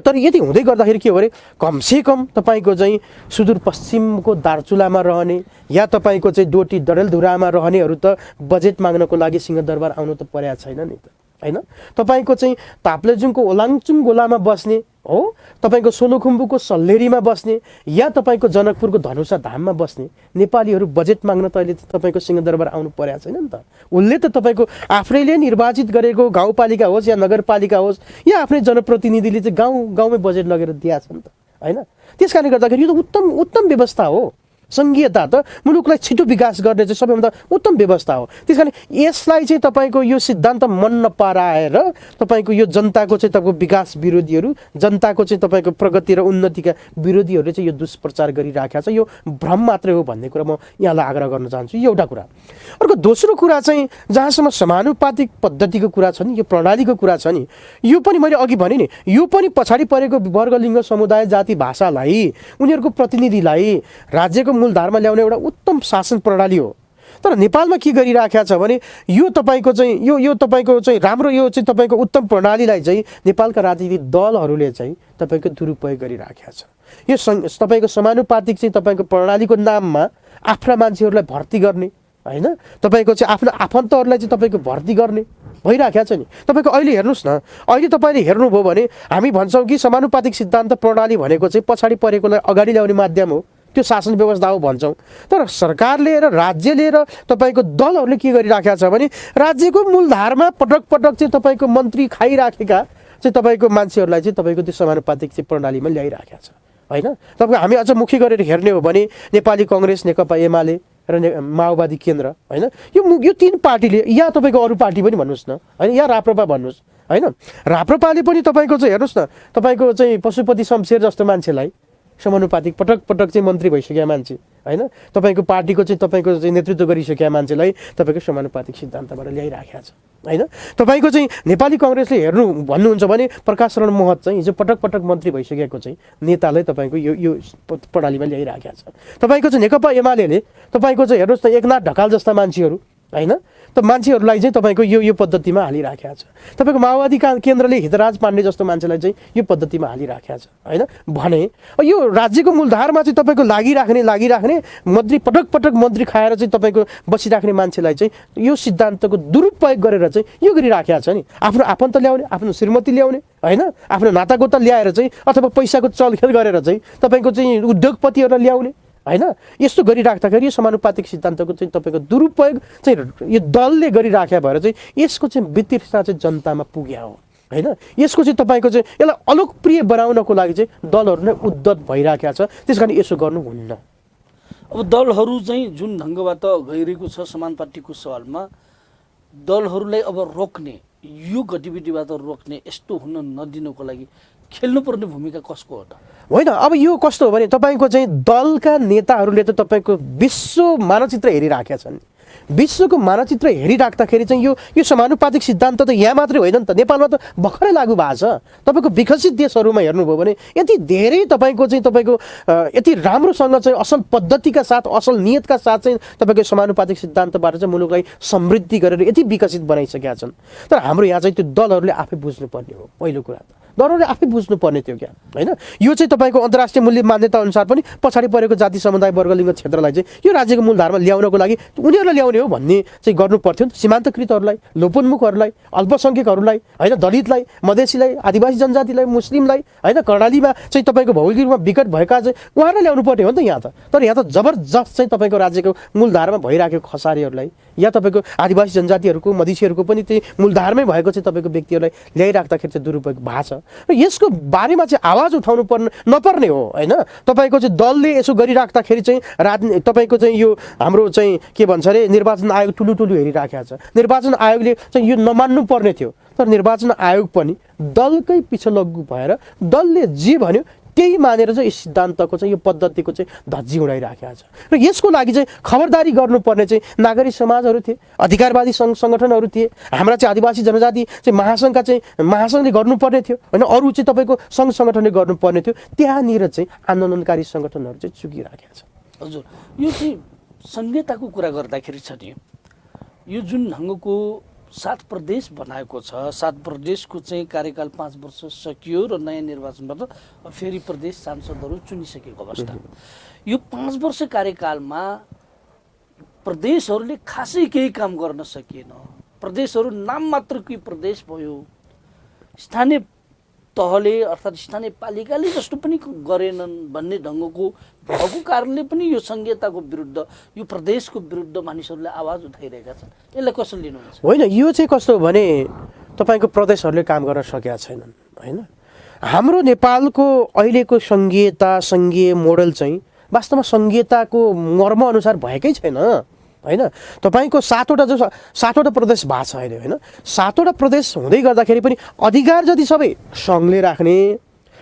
तर यदि हुँदै गर्दाखेरि के हो भने कमसेकम तपाईँको चाहिँ सुदूरपश्चिमको दार्चुलामा रहने या तपाईँको चाहिँ डोटी डडेलधुरामा रहनेहरू त बजेट माग्नको लागि सिंहदरबार आउनु त परेको छैन नि त होइन। तपाईँको चाहिँ ताप्लेजुङको ओलाङचुङ गोलामा बस्ने हो, तपाईँको सोलुखुम्बुको सल्लेरीमा बस्ने या तपाईँको जनकपुरको धनुषा धाममा बस्ने नेपालीहरू बजेट माग्न त अहिले तपाईँको सिंहदरबार आउनु परेको छैन नि त। उसले त तपाईँको आफैले निर्वाचित गरेको गाउँपालिका होस् या नगरपालिका होस् या आफ्नै जनप्रतिनिधिले चाहिँ गाउँमै बजेट लगेर दिएको छ नि त होइन। त्यस कारणले गर्दाखेरि यो त उत्तम व्यवस्था हो। संघीयता त मुलुकलाई छिटो विकास गर्ने चाहिँ सबैभन्दा उत्तम व्यवस्था हो। त्यस कारण यसलाई चाहिँ तपाईँको यो सिद्धान्त मन नपराएर तपाईँको यो जनताको चाहिँ तपाईँको विकास विरोधीहरू, जनताको चाहिँ तपाईँको प्रगति र उन्नतिका विरोधीहरूले चाहिँ यो दुष्प्रचार गरिराखेका छ। यो भ्रम मात्रै हो भन्ने कुरा म यहाँलाई आग्रह गर्न चाहन्छु। यो एउटा कुरा। अर्को दोस्रो कुरा चाहिँ जहाँसम्म समानुपातिक पद्धतिको कुरा छ नि, यो प्रणालीको कुरा छ नि, यो पनि मैले अघि भने नि, यो पनि पछाडि परेको वर्ग, लिङ्ग, समुदाय, जाति, भाषालाई, उनीहरूको प्रतिनिधिलाई राज्यको मूलधारमा ल्याउने एउटा उत्तम शासन प्रणाली हो। तर नेपालमा के गरिराखेको छ भने यो तपाईँको चाहिँ यो तपाईँको चाहिँ राम्रो, यो चाहिँ तपाईँको उत्तम प्रणालीलाई चाहिँ नेपालका राजनीतिक दलहरूले चाहिँ तपाईँको दुरुपयोग गरिराखेको छ। यो तपाईँको समानुपातिक चाहिँ तपाईँको प्रणालीको नाममा आफ्ना मान्छेहरूलाई भर्ती गर्ने होइन, तपाईँको चाहिँ आफ्नो आफन्तहरूलाई चाहिँ तपाईँको भर्ती गर्ने भइराखेको छ नि। तपाईँको अहिले हेर्नुहोस् न, अहिले तपाईँले हेर्नुभयो भने हामी भन्छौँ कि समानुपातिक सिद्धान्त प्रणाली भनेको चाहिँ पछाडि परेकोलाई अगाडि ल्याउने माध्यम हो, त्यो शासन व्यवस्था हो भन्छौँ। तर सरकारले र राज्यले र तपाईँको दलहरूले के गरिराखेको छ भने राज्यको मूलधारमा पटक पटक चाहिँ तपाईँको मन्त्री खाइराखेका चाहिँ तपाईँको मान्छेहरूलाई चाहिँ तपाईँको त्यो समानुपातिक चाहिँ प्रणालीमा ल्याइराखेको छ होइन। तपाईँको हामी अझ मुख्य गरेर हेर्ने हो भने नेपाली कङ्ग्रेस, नेकपा एमाले र माओवादी केन्द्र होइन, यो तीन पार्टीले, या तपाईँको अरू पार्टी पनि भन्नुहोस् न होइन, या राप्रपा भन्नुहोस् होइन, राप्रपाले पनि तपाईँको चाहिँ हेर्नुहोस् न, तपाईँको चाहिँ पशुपति शमशेर जस्तो मान्छेलाई समानुपातिक पटक पटक चाहिँ मन्त्री भइसकेका मान्छे होइन, तपाईँको पार्टीको चाहिँ तपाईँको चाहिँ नेतृत्व गरिसकेका मान्छेलाई तपाईँको समानुपातिक सिद्धान्तबाट ल्याइराखेको छ होइन। तपाईँको चाहिँ नेपाली कङ्ग्रेसले हेर्नु भन्नुहुन्छ भने प्रकाश शरण महत चाहिँ हिजो पटक पटक मन्त्री भइसकेको चाहिँ नेतालाई तपाईँको यो प्रणालीमा ल्याइराखेको छ। तपाईँको चाहिँ नेकपा एमाले तपाईँको चाहिँ हेर्नुहोस् न, एकनाथ ढकाल जस्ता मान्छेहरू होइन, त मान्छेहरूलाई चाहिँ तपाईँको यो पद्धतिमा हालिराखेको छ। तपाईँको माओवादी केन्द्रले हितराज पाण्डे जस्तो मान्छेलाई चाहिँ यो पद्धतिमा हालिराखेको छ होइन। भने यो राज्यको मूलधारमा चाहिँ तपाईँको लागिराख्ने मन्त्री पटक पटक मन्त्री खाएर चाहिँ तपाईँको बसिराख्ने मान्छेलाई चाहिँ यो सिद्धान्तको दुरुपयोग गरेर चाहिँ यो गरिराखेको छ नि। आफ्नो आफन्त ल्याउने, आफ्नो श्रीमती ल्याउने होइन, आफ्नो नातागोता ल्याएर चाहिँ अथवा पैसाको चलखेल गरेर चाहिँ तपाईँको चाहिँ उद्योगपतिहरूलाई ल्याउने होइन। यस्तो गरिराख्दाखेरि यो समानुपातिक सिद्धान्तको चाहिँ तपाईँको दुरुपयोग चाहिँ यो दलले गरिराख्या भएर चाहिँ यसको चाहिँ वितृष्णा चाहिँ जनतामा पुग्या हो होइन। यसको चाहिँ तपाईँको चाहिँ यसलाई अलोकप्रिय बनाउनको लागि चाहिँ दलहरू नै उद्धत भइराखेको छ, त्यस कारण यसो गर्नुहुन्न। अब दलहरू चाहिँ जुन ढङ्गबाट गइरहेको छ समानुपातिकको सवालमा, दलहरूलाई अब रोक्ने, यो गतिविधिबाट रोक्ने, यस्तो हुन नदिनको लागि खेल्नुपर्ने भूमिका कसको हो त? होइन, अब यो कस्तो हो भने तपाईँको चाहिँ दलका नेताहरूले त तपाईँको विश्व मानचित्र हेरिराखेका छन्। विश्वको मानचित्र हेरिराख्दाखेरि चाहिँ यो समानुपातिक सिद्धान्त त यहाँ मात्रै होइन नि त, नेपालमा त भर्खरै लागू भएको छ। तपाईँको विकसित देशहरूमा हेर्नुभयो भने यति धेरै तपाईँको चाहिँ तपाईँको यति राम्रोसँग चाहिँ असल पद्धतिका साथ, असल नियतका साथ चाहिँ तपाईँको समानुपातिक सिद्धान्तबाट चाहिँ मुलुकलाई समृद्धि गरेर यति विकसित बनाइसकेका छन्। तर हाम्रो यहाँ चाहिँ त्यो दलहरूले आफै बुझ्नुपर्ने हो। पहिलो कुरा त दलहरूले आफै बुझ्नुपर्ने थियो क्या होइन। यो चाहिँ तपाईँको अन्तर्राष्ट्रिय मूल्य मान्यता अनुसार पनि पछाडि परेको जाति समुदाय वर्गलिङ्ग क्षेत्रलाई चाहिँ यो राज्यको मूलधारमा ल्याउनको लागि उनीहरूलाई ल्याउने हो भन्ने चाहिँ गर्नु पर्थ्यो नि त। सीमान्तकृतहरूलाई, लोपोन्मुखहरूलाई, अल्पसङ्ख्यकहरूलाई होइन, दलितलाई, मधेसीलाई, आदिवासी जनजातिलाई, मुस्लिमलाई होइन, कर्णालीमा चाहिँ तपाईँको भौगोलिक रूपमा विकट भएका चाहिँ उहाँहरूलाई ल्याउनु पर्ने हो नि त यहाँ त। तर यहाँ त जबरजस्त चाहिँ तपाईँको राज्यको मूलधारमा भइराखेको खसारीहरूलाई या तपाईँको आदिवासी जनजातिहरूको, मधेसीहरूको पनि त्यही मूलधारमै भएको चाहिँ तपाईँको व्यक्तिहरूलाई ल्याइराख्दाखेरि चाहिँ दुरुपयोग भएको छ। र यसको बारेमा चाहिँ आवाज उठाउनु नपर्ने हो होइन। तपाईँको चाहिँ दलले यसो गरिराख्दाखेरि चाहिँ तपाईँको चाहिँ यो हाम्रो चाहिँ के भन्छ अरे निर्वाचन आयोग टुलु हेरिराखेको छ। निर्वाचन आयोगले चाहिँ यो नमान्नु पर्ने थियो, तर निर्वाचन आयोग पनि दलकै पिछलग्गु भएर दलले जे भन्यो त्यही मानेर चाहिँ यस सिद्धान्तको चाहिँ यो पद्धतिको चाहिँ धज्जी उडाइराखेको छ। र यसको लागि चाहिँ खबरदारी गर्नुपर्ने चाहिँ नागरिक समाजहरू थिए, अधिकारवादी सङ्गठनहरू थिए, हाम्रा चाहिँ आदिवासी जनजाति चाहिँ महासङ्घले गर्नुपर्ने थियो होइन, अरू चाहिँ तपाईँको सङ्घ सङ्गठनले गर्नुपर्ने थियो। त्यहाँनिर चाहिँ आन्दोलनकारी सङ्गठनहरू चाहिँ चुकिराखेको छ। हजुर, यो चाहिँ संहिताको कुरा गर्दाखेरि छ नि, यो जुन ढङ्गको 7 प्रदेश बनाएको छ, 7 प्रदेशको चाहिँ कार्यकाल 5 वर्ष सकियो र नयाँ निर्वाचनबाट फेरि प्रदेश सांसदहरू चुनिसकेको अवस्था। यो 5 वर्ष कार्यकालमा प्रदेशहरूले खासै केही काम गर्न सकिएन। प्रदेशहरू नाम मात्रकै प्रदेश भयो। स्थानीय तहले अर्थात् स्थानीय पालिकाले जस्तो पनि गरेनन् भन्ने ढङ्गको भएको कारणले पनि यो संहिताको विरुद्ध, यो प्रदेशको विरुद्ध मानिसहरूले आवाज उठाइरहेका छन्। यसलाई कसरी लिनुहुन्छ? होइन, यो चाहिँ कस्तो हो भने तपाईँको प्रदेशहरूले काम गर्न सकेका छैनन् होइन। हाम्रो नेपालको अहिलेको सङ्घीय मोडल चाहिँ वास्तवमा संहिताको मर्म अनुसार भएकै छैन होइन। तपाईँको 7वटा प्रदेश भएको छ अहिले होइन। 7वटा प्रदेश हुँदै गर्दाखेरि पनि अधिकार जति सबै सङ्घले राख्ने,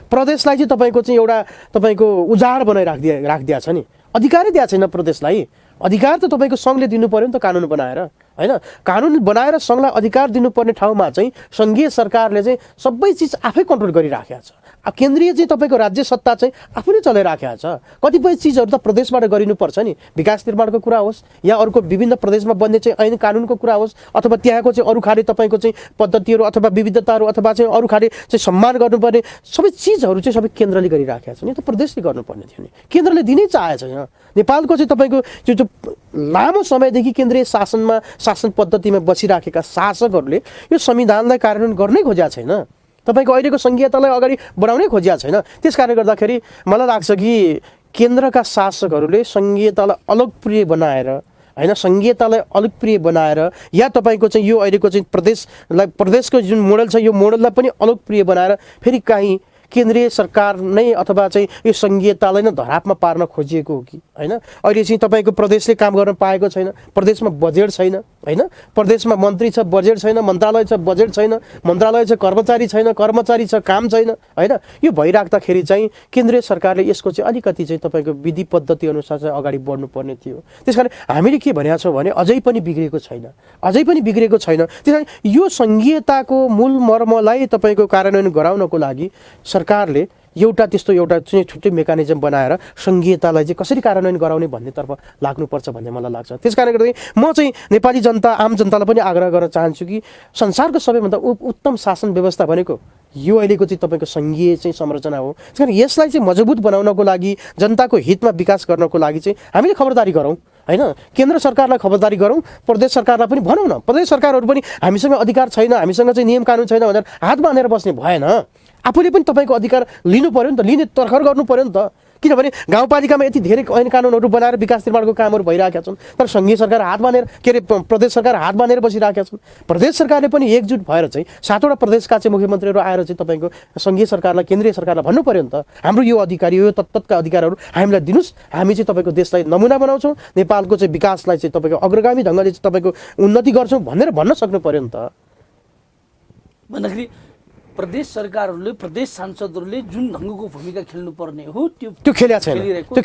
प्रदेशलाई चाहिँ तपाईँको चाहिँ एउटा तपाईँको उजाड बनाइ राखिदिएको छ नि। अधिकारै दिएको छैन प्रदेशलाई। अधिकार त तपाईँको सङ्घले दिनु पर्यो नि त, कानुन बनाएर होइन। कानुन बनाएर सङ्घलाई अधिकार दिनुपर्ने ठाउँमा चाहिँ सङ्घीय सरकारले चाहिँ सबै चिज आफै कन्ट्रोल गरिराखेको छ। अब केन्द्रीय चाहिँ तपाईँको राज्य सत्ता चाहिँ आफूले चलाइराखेको छ। कतिपय चिजहरू त प्रदेशबाट गरिनुपर्छ नि, विकास निर्माणको कुरा होस् या अर्को विभिन्न प्रदेशमा बन्ने चाहिँ ऐन कानुनको कुरा होस् अथवा त्यहाँको चाहिँ अरू खाले तपाईँको चाहिँ पद्धतिहरू अथवा विविधताहरू अथवा चाहिँ अरू खाले चाहिँ सम्मान गर्नुपर्ने सबै चिजहरू चाहिँ सबै केन्द्रले गरिराखेको छ नि। त प्रदेशले गर्नुपर्ने थियो नि, केन्द्रले दिनै चाहेको छैन। नेपालको चाहिँ तपाईँको जो लामो समयदेखि केन्द्रीय शासन पद्धतिमा बसिराखेका शासकहरूले यो संविधानलाई कार्यान्वयन गर्नै खोजेका छैन। तपाईँको अहिलेको सङ्घीयतालाई अगाडि बढाउनै खोजेका छैन। त्यस कारणले गर्दाखेरि मलाई लाग्छ कि केन्द्रका शासकहरूले सङ्घीयतालाई अलगप्रिय बनाएर होइन, सङ्घीयतालाई अलगप्रिय बनाएर या तपाईँको चाहिँ यो अहिलेको चाहिँ प्रदेशको जुन मोडल छ यो मोडललाई पनि अलगप्रिय बनाएर फेरि काहीँ केन्द्रीय सरकार नै अथवा चाहिँ यो सङ्घीयतालाई नै धरापमा पार्न खोजिएको हो कि होइन। अहिले चाहिँ तपाईँको प्रदेशले काम गर्न पाएको छैन, प्रदेशमा बजेट छैन होइन, प्रदेशमा मन्त्री छ बजेट छैन, मन्त्रालय छ बजेट छैन, मन्त्रालय छ कर्मचारी छैन, कर्मचारी छ काम छैन होइन। यो भइराख्दाखेरि चाहिँ केन्द्रीय सरकारले यसको चाहिँ अलिकति चाहिँ तपाईँको विधि पद्धति अनुसार चाहिँ अगाडि बढ्नुपर्ने थियो। त्यस कारण हामीले के भनेका छौँ भने अझै पनि बिग्रेको छैन, अझै पनि बिग्रेको छैन। त्यस कारण यो सङ्घीयताको मूल मर्मलाई तपाईँको कार्यान्वयन गराउनको लागि सरकारले एउटा चाहिँ छुट्टै मेकानिजम बनाएर सङ्घीयतालाई चाहिँ कसरी कार्यान्वयन गराउने भन्नेतर्फ लाग्नुपर्छ भन्ने मलाई लाग्छ। त्यस कारणले गर्दाखेरि म चाहिँ नेपाली जनता, आम जनतालाई पनि आग्रह गर्न चाहन्छु कि संसारको सबैभन्दा उत्तम शासन व्यवस्था भनेको यो अहिलेको चाहिँ तपाईँको सङ्घीय चाहिँ संरचना हो। त्यस कारण यसलाई चाहिँ मजबुत बनाउनको लागि, जनताको हितमा विकास गर्नको लागि चाहिँ हामीले खबरदारी गरौँ होइन। केन्द्र सरकारलाई खबरदारी गरौँ, प्रदेश सरकारलाई पनि भनौँ न, प्रदेश सरकारहरू पनि हामीसँग अधिकार छैन, हामीसँग चाहिँ नियम कानुन छैन भनेर हात बाँधेर बस्ने भएन। आफूले पनि तपाईँको अधिकार लिनु पऱ्यो नि त, लिने तर्खर गर्नु पऱ्यो नि त। किनभने गाउँपालिकामा यति धेरै ऐन कानुनहरू बनाएर विकास निर्माणको कामहरू भइरहेका छन्, तर सङ्घीय सरकार हात बाँधेर प्रदेश सरकार हात बाँधेर बसिरहेका छन्। प्रदेश सरकारले पनि एकजुट भएर चाहिँ 7वटा प्रदेशका चाहिँ मुख्यमन्त्रीहरू आएर चाहिँ तपाईँको सङ्घीय सरकारलाई, केन्द्रीय सरकारलाई भन्नु पऱ्यो नि त, हाम्रो यो अधिकार, यो तत्का अधिकारहरू हामीलाई दिनुहोस्, हामी चाहिँ तपाईँको देशलाई नमुना बनाउँछौँ, नेपालको चाहिँ विकासलाई चाहिँ तपाईँको अग्रगामी ढङ्गले चाहिँ तपाईँको उन्नति गर्छौँ भनेर भन्न सक्नु पऱ्यो नि त। भन्दाखेरि प्रदेश सरकारहरूले, प्रदेश सांसदहरूले जुन ढङ्गको भूमिका खेल्नुपर्ने हो त्यो खेलेकै छैन, त्यो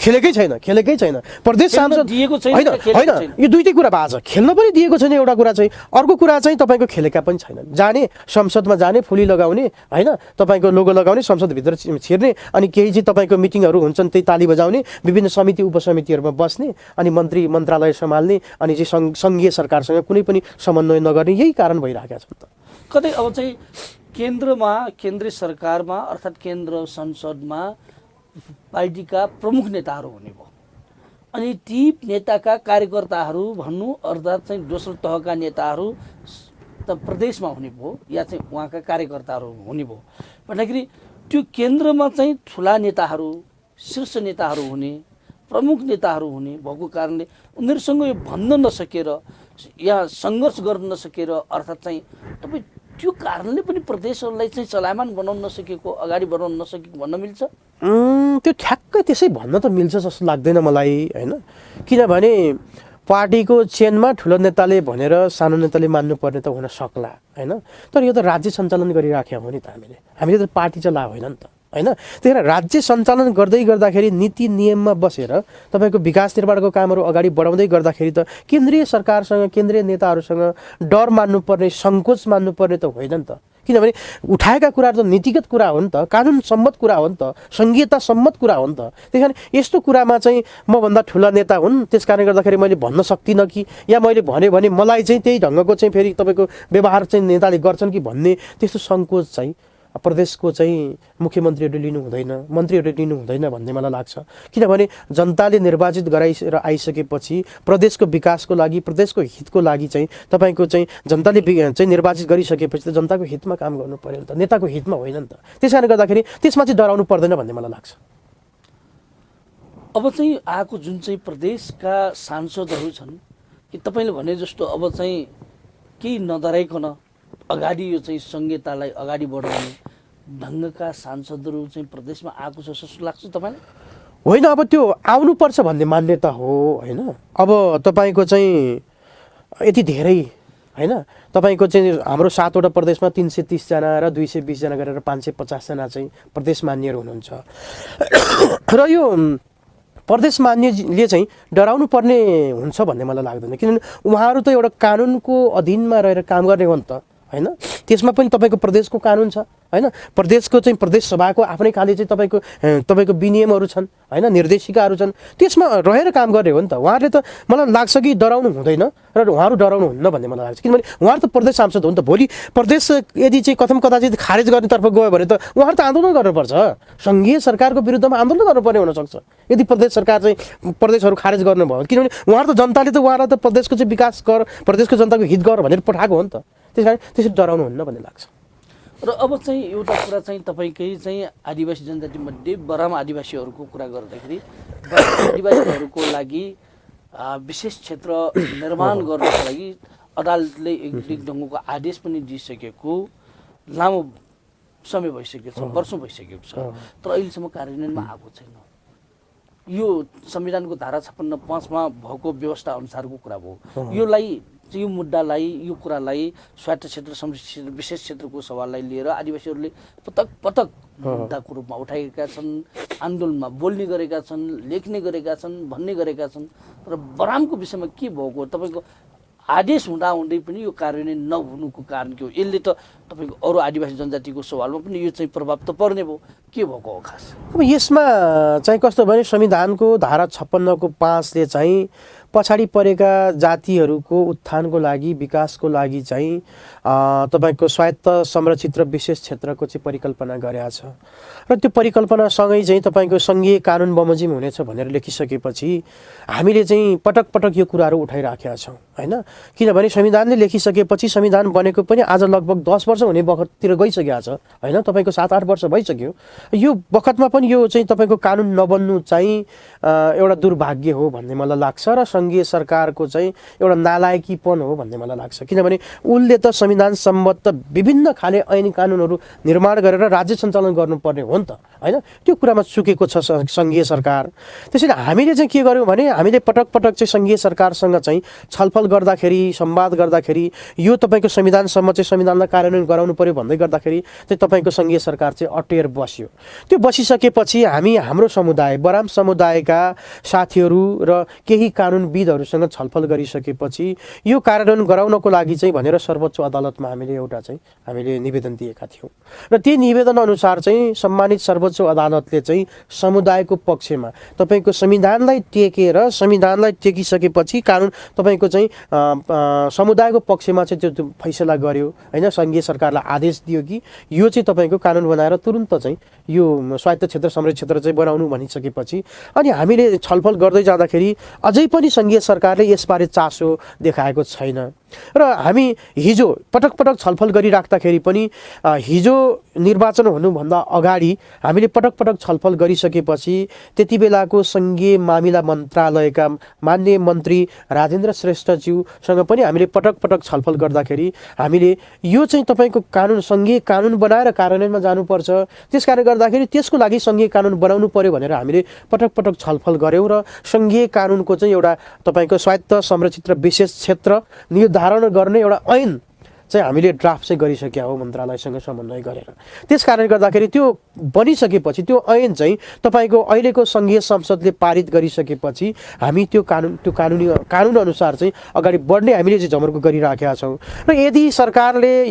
खेलेकै छैन। प्रदेश सांसद दिएको छैन, होइन, यो दुईटै कुरा भएको छ। खेल्न पनि दिएको छैन एउटा कुरा चाहिँ, अर्को कुरा चाहिँ तपाईँको खेलेका पनि छैनन्। जाने संसदमा जाने, फुली लगाउने होइन, तपाईँको लोगो लगाउने, संसदभित्र छिर्ने, अनि केही चाहिँ तपाईँको मिटिङहरू हुन्छन् त्यही ताली बजाउने, विभिन्न समिति उपसमितिहरूमा बस्ने, अनि मन्त्रालय सम्हाल्ने, अनि चाहिँ सङ्घीय सरकारसँग कुनै पनि समन्वय नगर्ने, यही कारण भइरहेका छन् त। कतै अब चाहिँ केन्द्रमा, केन्द्रीय सरकारमा अर्थात् केन्द्र संसदमा पार्टीका प्रमुख नेताहरू हुने भयो, अनि ती नेताका कार्यकर्ताहरू भन्नु अर्थात् चाहिँ दोस्रो तहका नेताहरू त प्रदेशमा हुने भयो या चाहिँ उहाँका कार्यकर्ताहरू हुने भयो भन्दाखेरि त्यो केन्द्रमा चाहिँ ठुला नेताहरू, शीर्ष नेताहरू हुने, प्रमुख नेताहरू हुने भएको कारणले उनीहरूसँग यो भन्न नसकेर या सङ्घर्ष गर्न नसकेर अर्थात् चाहिँ तपाईँ त्यो कारणले पनि प्रदेशहरूलाई चाहिँ चलायमान बनाउन नसकेको, अगाडि बढाउन नसकेको भन्न मिल्छ? त्यो ठ्याक्कै त्यसै भन्न त मिल्छ जस्तो लाग्दैन मलाई होइन। किनभने पार्टीको चेनमा ठुलो नेताले भनेर सानो नेताले मान्नुपर्ने त हुन सक्ला होइन, तर यो त राज्य सञ्चालन गरिराख्या हो नि त। हामीले त पार्टी चलाएको होइन नि त होइन। त्यही भएर राज्य सञ्चालन गर्दै गर्दाखेरि नीति नियममा बसेर तपाईँको विकास निर्माणको कामहरू अगाडि बढाउँदै गर्दाखेरि त केन्द्रीय सरकारसँग, केन्द्रीय नेताहरूसँग डर मान्नुपर्ने, सङ्कोच मान्नुपर्ने त होइन नि त। किनभने उठाएका कुराहरू त नीतिगत कुरा हो नि त, कानुन सम्मत कुरा हो नि त, संहिता सम्मत कुरा हो नि त। त्यही कारण यस्तो कुरामा चाहिँ मभन्दा ठुला नेता हुन्, त्यस कारणले गर्दाखेरि मैले भन्न सक्दिनँ कि, या मैले भने मलाई चाहिँ त्यही ढङ्गको चाहिँ फेरि तपाईँको व्यवहार चाहिँ नेताले गर्छन् कि भन्ने त्यस्तो सङ्कोच चाहिँ प्रदेशको चाहिँ मुख्यमन्त्रीहरूले लिनु हुँदैन, मन्त्रीहरूले लिनु हुँदैन भन्ने मलाई लाग्छ। किनभने जनताले निर्वाचित गराइएर आइसकेपछि प्रदेशको विकासको लागि, प्रदेशको हितको लागि चाहिँ तपाईँको चाहिँ जनताले चाहिँ निर्वाचित गरिसकेपछि त जनताको हितमा काम गर्नु पर्यो नि त, नेताको हितमा होइन नि त। त्यस कारणले गर्दाखेरि त्यसमा चाहिँ डराउनु पर्दैन भन्ने मलाई लाग्छ। अब चाहिँ आएको जुन चाहिँ प्रदेशका सांसदहरू छन् कि तपाईँले भने जस्तो अब चाहिँ केही नडराइकन अगाडि यो चाहिँ संहितालाई अगाडि बढाउने ढङ्गका सांसदहरू चाहिँ प्रदेशमा आएको छ जस्तो लाग्छ तपाईँलाई? होइन, अब त्यो आउनुपर्छ भन्ने मान्यता हो होइन। अब तपाईँको चाहिँ यति धेरै होइन, तपाईँको चाहिँ हाम्रो 7वटा प्रदेशमा 330 जना र 220 जना गरेर 550 जना चाहिँ प्रदेश मान्यहरू हुनुहुन्छ र यो प्रदेश मान्यले चाहिँ डराउनु पर्ने हुन्छ भन्ने मलाई लाग्दैन। किनभने उहाँहरू त एउटा कानुनको अधीनमा रहेर काम गर्ने हो नि त होइन। त्यसमा पनि तपाईँको प्रदेशको कानुन छ होइन, प्रदेशको चाहिँ प्रदेश सभाको आफ्नै खाले चाहिँ तपाईँको विनियमहरू छन् होइन, निर्देशिकाहरू छन्, त्यसमा रहेर काम गर्ने हो नि त। उहाँहरूले त मलाई लाग्छ कि डराउनु हुँदैन र उहाँहरू डराउनु हुन्न भन्ने मलाई लाग्छ, किनभने उहाँहरू त प्रदेश सांसद हो नि त। भोलि प्रदेश यदि चाहिँ कथम कदाचित खारेज गर्नेतर्फ गयो भने त उहाँहरू त आन्दोलन गर्नुपर्छ, सङ्घीय सरकारको विरुद्धमा आन्दोलन गर्नुपर्ने हुनसक्छ यदि प्रदेश सरकार चाहिँ प्रदेशहरू खारेज गर्नुभयो, किनभने उहाँहरू त जनताले त उहाँलाई त प्रदेशको चाहिँ विकास गर, प्रदेशको जनताको हित गर भनेर पठाएको हो नि त। त्यस कारण त्यसरी डराउनु हुन्न भन्ने लाग्छ। र अब चाहिँ एउटा कुरा चाहिँ तपाईँकै चाहिँ आदिवासी जनजातिमध्ये बराम आदिवासीहरूको कुरा गर्दाखेरि आदिवासीहरूको लागि विशेष क्षेत्र निर्माण गर्नको लागि अदालतले एक ढङ्गको आदेश पनि दिइसकेको लामो समय भइसकेको छ, वर्षौँ भइसकेको छ, तर अहिलेसम्म कार्यान्वयनमा आएको छैन। यो संविधानको धारा 56(5) मा भएको व्यवस्था अनुसारको कुरा भयो। यो मुद्दालाई, यो कुरालाई स्वायत्त क्षेत्र, समृद्धि विशेष क्षेत्रको सवाललाई लिएर आदिवासीहरूले पटक पटक मुद्दाको रूपमा उठाएका छन्, आन्दोलनमा बोल्ने गरेका छन्, लेख्ने गरेका छन्, भन्ने गरेका छन्। र बरामको विषयमा के भएको, तपाईँको आदेश हुँदाहुँदै पनि यो कार्यान्वयन नहुनुको कारण के हो? यसले त तपाईँको अरू आदिवासी जनजातिको सवालमा पनि यो चाहिँ प्रभाव त पर्ने भयो, के भएको हो खास? अब यसमा चाहिँ कस्तो भने संविधानको धारा 56(5) ले चाहिँ पछाडि परेका जातिहरूको उत्थानको लागि, विकासको लागि चाहिँ तपाईँको स्वायत्त संरक्षित र विशेष क्षेत्रको चाहिँ परिकल्पना गरेका छ र त्यो परिकल्पनासँगै चाहिँ तपाईँको सङ्घीय कानुन बमोजिम हुनेछ भनेर लेखिसकेपछि हामीले चाहिँ पटक पटक यो कुराहरू उठाइराखेका छौँ होइन। किनभने संविधानले लेखिसकेपछि संविधान बनेको पनि आज लगभग 10 वर्ष हुने बखततिर गइसकेको छ होइन, तपाईँको 7-8 वर्ष भइसक्यो। यो बखतमा पनि यो चाहिँ तपाईँको कानुन नबन्नु चाहिँ एउटा दुर्भाग्य हो भन्ने मलाई लाग्छ र सङ्घीय सरकारको चाहिँ एउटा नालायकीपन हो भन्ने मलाई लाग्छ। किनभने उसले त संविधान सम्बद्ध विभिन्न खाले ऐन कानुनहरू निर्माण गरेर राज्य सञ्चालन गर्नुपर्ने हो नि त होइन, त्यो कुरामा चुकेको छ सङ्घीय सरकार। त्यसैले हामीले चाहिँ के गर्यौँ भने हामीले पटक पटक चाहिँ सङ्घीय सरकारसँग चाहिँ छलफल गर्दाखेरि, संवाद गर्दाखेरि यो तपाईँको संविधानसम्म चाहिँ संविधानलाई कार्यान्वयन गराउनु पर्यो भन्दै गर्दाखेरि चाहिँ तपाईँको सङ्घीय सरकार चाहिँ अटेर बस्यो। त्यो बसिसकेपछि हामी हाम्रो समुदाय, बराम समुदायका साथीहरू र केही कानुनविदहरूसँग छलफल गरिसकेपछि यो कार्यान्वयन गराउनको लागि चाहिँ भनेर सर्वोच्च अदालतमा हामीले निवेदन दिएका थियौँ र त्यो निवेदन अनुसार चाहिँ सम्मानित सर्वोच्च अदालतले चाहिँ समुदायको पक्षमा तपाईँको संविधानलाई टेकेर, संविधानलाई टेकिसकेपछि कानुन तपाईँको चाहिँ समुदायको पक्षमा चाहिँ त्यो फैसला गर्यो होइन। सङ्घीय सरकारलाई आदेश दियो कि यो चाहिँ तपाईँको कानुन बनाएर तुरुन्त चाहिँ यो स्वायत्त क्षेत्र, समृद्धि क्षेत्र चाहिँ बनाउनु भनिसकेपछि अनि हामीले छलफल गर्दै जाँदाखेरि अझै पनि सङ्घीय सरकारले यसबारे चासो देखाएको छैन र हामी हिजो पटक पटक छलफल गरिराख्दाखेरि पनि हिजो निर्वाचन हुनुभन्दा अगाडि हामीले पटक पटक छलफल गरिसकेपछि त्यति बेलाको सङ्घीय मामिला मन्त्रालयका माननीय मन्त्री राजेन्द्र श्रेष्ठज्यूसँग पनि हामीले पटक पटक छलफल गर्दाखेरि हामीले यो चाहिँ तपाईँको कानुन, सङ्घीय कानुन बनाएर कार्यान्वयनमा जानुपर्छ, त्यसकारणले गर्दाखेरि त्यसको लागि सङ्घीय कानुन बनाउनु पर्यो भनेर हामीले पटक पटक छलफल गऱ्यौँ र सङ्घीय कानुनको चाहिँ एउटा तपाईँको स्वायत्त संरक्षित र विशेष क्षेत्र निर्धारण गर्ने एउटा ऐन चाहिँ हामीले ड्राफ्ट चाहिँ गरिसकेका हो मन्त्रालयसँग समन्वय गरेर। त्यस कारणले गर्दाखेरि त्यो बनिसकेपछि त्यो ऐन चाहिँ तपाईँको अहिलेको सङ्घीय संसदले पारित गरिसकेपछि हामी त्यो कानुन अनुसार चाहिँ अगाडि बढ्ने हामीले चाहिँ जमर्को गरिराखेका छौँ र यदि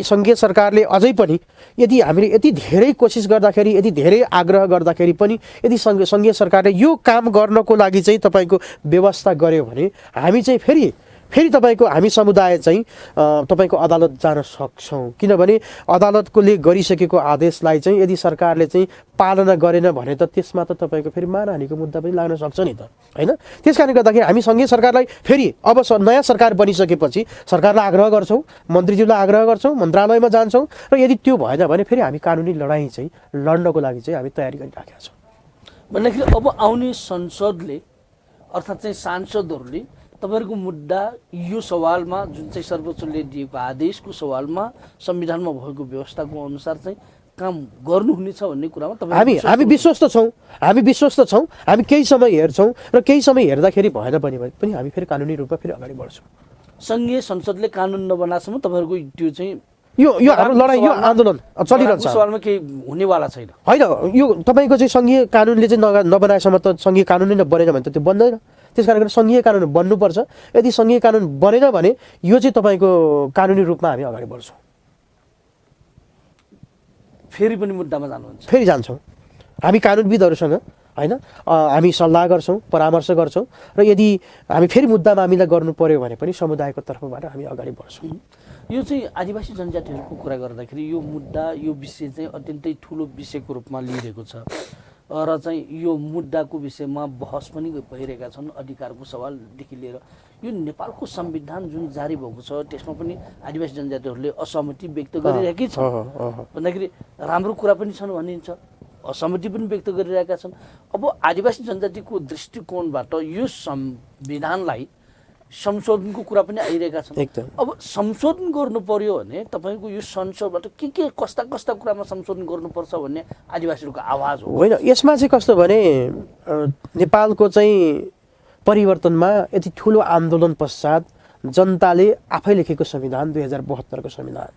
सङ्घीय सरकारले अझै पनि यदि हामीले यति धेरै कोसिस गर्दाखेरि, यति धेरै आग्रह गर्दाखेरि पनि यदि सङ्घीय सरकारले यो काम गर्नको लागि चाहिँ तपाईँको व्यवस्था गर्यो भने हामी चाहिँ फेरि तपाईँको हामी समुदाय चाहिँ तपाईँको अदालत जान सक्छौँ। किनभने अदालतले गरिसकेको आदेशलाई चाहिँ यदि सरकारले चाहिँ पालना गरेन भने त त्यसमा त तपाईँको फेरि मानहानिको मुद्दा पनि लाग्न सक्छ नि त होइन। त्यस कारणले गर्दाखेरि हामी सङ्घीय सरकारलाई फेरि अब नयाँ सरकार बनिसकेपछि सरकारलाई आग्रह गर्छौँ, मन्त्रीज्यूलाई आग्रह गर्छौँ, मन्त्रालयमा जान्छौँ र यदि त्यो भएन भने फेरि हामी कानुनी लडाइँ चाहिँ लड्नको लागि चाहिँ हामी तयारी गरिराखेका छौँ। भन्दाखेरि अब आउने संसदले अर्थात् चाहिँ सांसदहरूले तपाईँहरूको मुद्दा यो सवालमा जुन चाहिँ सर्वोच्चले दिएको आदेशको सवालमा संविधानमा भएको व्यवस्थाको अनुसार चाहिँ काम गर्नुहुनेछ भन्ने कुरामा हामी विश्वस्त छौँ। हामी केही समय हेर्छौँ र केही समय हेर्दाखेरि भएन भने पनि हामी फेरि कानुनी रूपमा फेरि अगाडि बढ्छौँ। सङ्घीय संसदले कानुन नबनासम्म तपाईँहरूको त्यो चाहिँ यो हाम्रो लडाइँ, यो आन्दोलन चलिरहन्छ। सवालमा केही हुनेवाला छैन होइन। यो तपाईँको चाहिँ सङ्घीय कानुनले चाहिँ नबनाएसम्म त सङ्घीय कानुनै नबनेन भने त त्यो बन्दैन। त्यस कारणले सङ्घीय कानुन बन्नुपर्छ। यदि सङ्घीय कानुन बनेन भने यो चाहिँ तपाईँको कानुनी रूपमा हामी अगाडि बढ्छौँ। फेरि पनि मुद्दामा जानुहुन्छ? फेरि जान्छौँ हामी कानुनविदहरूसँग होइन, हामी सल्लाह गर्छौँ, परामर्श गर्छौँ र यदि हामी फेरि मुद्दामा हामीलाई गर्नु पर्यो भने पनि समुदायको तर्फबाट हामी अगाडि बढ्छौँ। यो चाहिँ आदिवासी जनजातिहरूको कुरा गर्दाखेरि यो मुद्दा, यो विषय चाहिँ अत्यन्तै ठुलो विषयको रूपमा लिइरहेको छ र चाहिँ यो मुद्दाको विषयमा बहस पनि भइरहेका छन्। अधिकारको सवालदेखि लिएर यो नेपालको संविधान जुन जारी भएको छ त्यसमा पनि आदिवासी जनजातिहरूले असहमति व्यक्त गरिरहेकै छन् भन्दाखेरि राम्रो कुरा पनि छन् भनिन्छ, असहमति पनि व्यक्त गरिरहेका छन्। अब आदिवासी जनजातिको दृष्टिकोणबाट यो संविधानलाई संशोधनको कुरा पनि आइरहेका छन्। अब संशोधन गर्नु पर्यो भने तपाईँको यो संसदबाट के कस्ता कस्ता कुरामा संशोधन गर्नुपर्छ भन्ने आदिवासीहरूको आवाज हो। होइन, यसमा चाहिँ कस्तो भने नेपालको चाहिँ परिवर्तनमा यति ठुलो आन्दोलन पश्चात जनताले आफै लेखेको संविधान 2072 को संविधान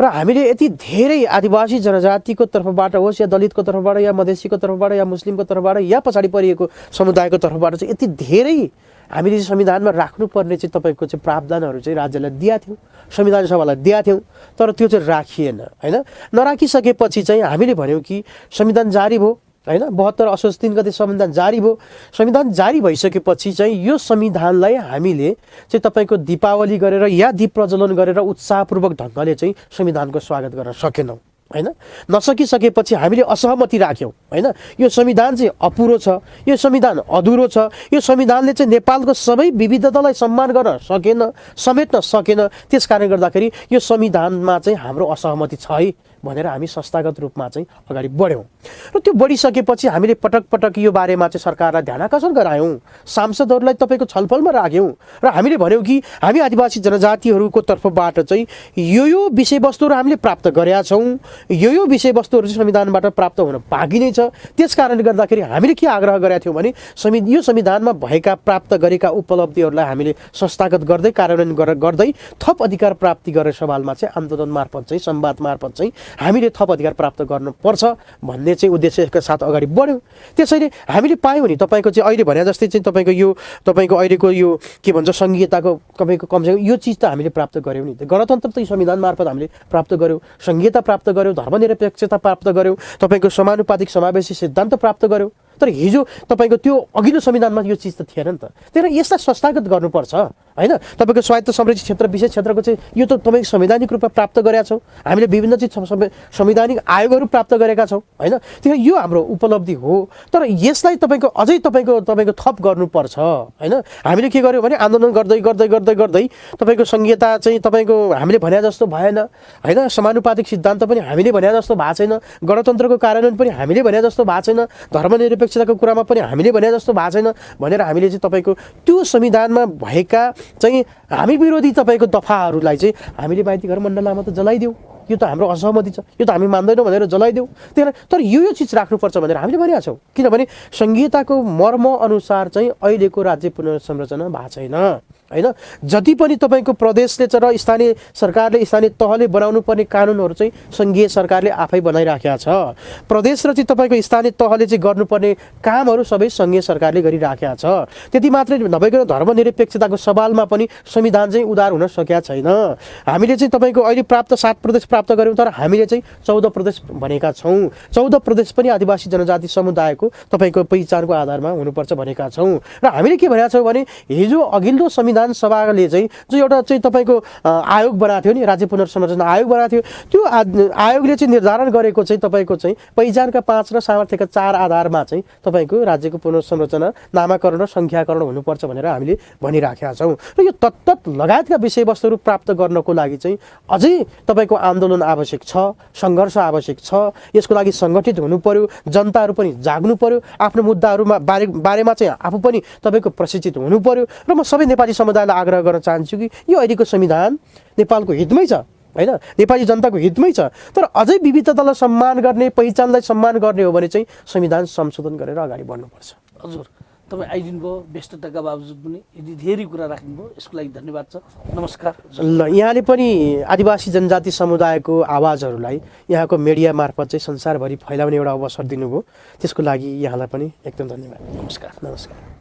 र हामीले यति धेरै आदिवासी जनजातिको तर्फबाट होस् या दलितको तर्फबाट या मधेसीको तर्फबाट या मुस्लिमको तर्फबाट या पछाडि परिएको समुदायको तर्फबाट चाहिँ यति धेरै हामीले संविधानमा राख्नुपर्ने चाहिँ तपाईँको चाहिँ प्रावधानहरू चाहिँ राज्यलाई दिएका थियौँ, संविधान सभालाई दिएका थियौँ, तर त्यो चाहिँ राखिएन होइन। नराखिसकेपछि चाहिँ हामीले भन्यौँ कि संविधान जारी भयो होइन, 72 असोज 3 गते संविधान जारी भयो। संविधान जारी भइसकेपछि चाहिँ यो संविधानलाई हामीले चाहिँ तपाईँको दीपावली गरेर या दीप प्रज्वलन गरेर उत्साहपूर्वक ढङ्गले चाहिँ संविधानको स्वागत गर्न सकेनौँ होइन। नसकिसकेपछि हामीले असहमति राख्यौँ होइन, यो संविधान चाहिँ अपुरो छ, यो संविधान अधुरो छ, यो संविधानले चाहिँ नेपालको सबै विविधतालाई सम्मान गर्न सकेन, समेट्न सकेन। त्यस कारणले गर्दाखेरि यो संविधानमा चाहिँ हाम्रो असहमति छ है भनेर हामी संस्थागत रूपमा चाहिँ अगाडि बढ्यौँ र त्यो बढिसकेपछि हामीले पटक पटक यो बारेमा चाहिँ सरकारलाई ध्यानाकर्षण गरायौँ, सांसदहरूलाई तपाईँको छलफलमा राख्यौँ र हामीले भन्यौँ कि हामी आदिवासी जनजातिहरूको तर्फबाट चाहिँ यो विषयवस्तुहरू हामीले प्राप्त गरेका छौँ, यो विषयवस्तुहरू चाहिँ संविधानबाट प्राप्त हुन बाँकी नै छ। त्यस कारणले गर्दाखेरि हामीले के आग्रह गरेका थियौँ भने यो संविधानमा भएका प्राप्त गरेका उपलब्धिहरूलाई हामीले संस्थागत गर्दै कार्यान्वयन गर्दै थप अधिकार प्राप्ति गरेर सवालमा चाहिँ आन्दोलन मार्फत चाहिँ संवाद मार्फत चाहिँ हामीले थप अधिकार प्राप्त गर्नुपर्छ भन्ने चाहिँ उद्देश्यका साथ अगाडि बढ्यौँ। त्यसैले हामीले पायौँ नि तपाईँको चाहिँ अहिले भने जस्तै चाहिँ तपाईँको अहिलेको यो के भन्छ सङ्घीयताको तपाईँको कमसेकम यो चिज त हामीले प्राप्त गऱ्यौँ नि। गणतन्त्र त संविधान मार्फत हामीले प्राप्त गऱ्यौँ, सङ्घीयता प्राप्त गऱ्यौँ, धर्मनिरपेक्षता प्राप्त गऱ्यौँ, तपाईँको समानुपातिक समावेशी सिद्धान्त प्राप्त गऱ्यौँ। तर हिजो तपाईँको त्यो अघिल्लो संविधानमा यो चिज त थिएन नि त। त्यही भएर यसलाई संस्थागत गर्नुपर्छ होइन। तपाईँको स्वायत्त संरक्षित क्षेत्र विशेष क्षेत्रको चाहिँ यो त तपाईँको संवैधानिक रूपमा प्राप्त गरेका छौँ, हामीले विभिन्न चाहिँ संवैधानिक आयोगहरू प्राप्त गरेका छौँ होइन। त्यो यो हाम्रो उपलब्धि हो, तर यसलाई तपाईँको अझै तपाईँको थप गर्नुपर्छ होइन। हामीले के गर्यौँ भने आन्दोलन गर्दै गर्दै गर्दै गर्दै तपाईँको सङ्घीयता चाहिँ तपाईँको हामीले भने जस्तो भएन होइन, समानुपातिक सिद्धान्त पनि हामीले भने जस्तो भएको छैन, गणतन्त्रको कार्यान्वयन पनि हामीले भने जस्तो भएको छैन, धर्मनिरपेक्षताको कुरामा पनि हामीले भने जस्तो भएको छैन भनेर हामीले चाहिँ तपाईँको त्यो संविधानमा भएका चाहिँ हामी विरोधी तपाईँको दफाहरूलाई चाहिँ हामीले माइती घर मण्डलामा त जलाइदेऊ, यो त हाम्रो असहमति छ, यो त हामी मान्दैनौँ भनेर जलाइदेऊ। त्यही तर यो चिज राख्नुपर्छ भनेर हामीले भनेका छौँ, किनभने सङ्घीयताको मर्म अनुसार चाहिँ अहिलेको राज्य पुनर्संरचना भएको छैन होइन। जति पनि तपाईँको प्रदेशले र स्थानीय सरकारले स्थानीय तहले बनाउनु पर्ने कानुनहरू चाहिँ सङ्घीय सरकारले आफै बनाइराखेका छ। प्रदेश र चाहिँ तपाईँको स्थानीय तहले चाहिँ गर्नुपर्ने कामहरू सबै सङ्घीय सरकारले गरिराखेका छ। त्यति मात्रै नभइकन धर्मनिरपेक्षताको सवालमा पनि संविधान चाहिँ उदार हुन सकेका छैन। हामीले चाहिँ तपाईँको अहिले प्राप्त 7 प्रदेश प्राप्त गऱ्यौँ, तर हामीले चाहिँ 14 प्रदेश भनेका छौँ। 14 प्रदेश पनि आदिवासी जनजाति समुदायको तपाईँको पहिचानको आधारमा हुनुपर्छ भनेका छौँ। र हामीले के भनेका छौँ भने हिजो अघिल्लो संविधान सभाले चाहिँ जो एउटा चाहिँ तपाईँको आयोग बनाएको थियो नि, राज्य पुनर्संरचना आयोग बनाएको थियो, त्यो आयोगले चाहिँ निर्धारण गरेको चाहिँ तपाईँको चाहिँ पहिचानका 5 र सामर्थ्यका 4 आधारमा चाहिँ तपाईँको राज्यको पुनर्संरचना नामाकरण र सङ्ख्याकरण हुनुपर्छ भनेर हामीले भनिराखेका छौँ। र यो तत्त लगायतका विषयवस्तुहरू प्राप्त गर्नको लागि चाहिँ अझै तपाईँको आन्दोलन आवश्यक छ, सङ्घर्ष आवश्यक छ। यसको लागि सङ्गठित हुनु पर्यो, जनताहरू पनि जाग्नु पर्यो, आफ्नो मुद्दाहरूमा बारेमा चाहिँ आफू पनि तपाईँको प्रशिक्षित हुनु पर्यो। र म सबै नेपाली समुदायलाई आग्रह गर्न चाहन्छु कि यो अहिलेको संविधान नेपालको हितमै छ होइन, नेपाली जनताको हितमै छ। तर अझै विविधतालाई सम्मान गर्ने, पहिचानलाई सम्मान गर्ने हो भने चाहिँ संविधान संशोधन गरेर अगाडि बढ्नुपर्छ। हजुर, तपाईँ आइदिनु भयो व्यस्तताका बावजुद पनि, यदि धेरै कुरा राख्नुभयो यसको लागि धन्यवाद छ। नमस्कार। ल, यहाँले पनि आदिवासी जनजाति समुदायको आवाजहरूलाई यहाँको मिडिया मार्फत चाहिँ संसारभरि फैलाउने एउटा अवसर दिनुभयो, त्यसको लागि यहाँलाई पनि एकदम धन्यवाद। नमस्कार। नमस्कार।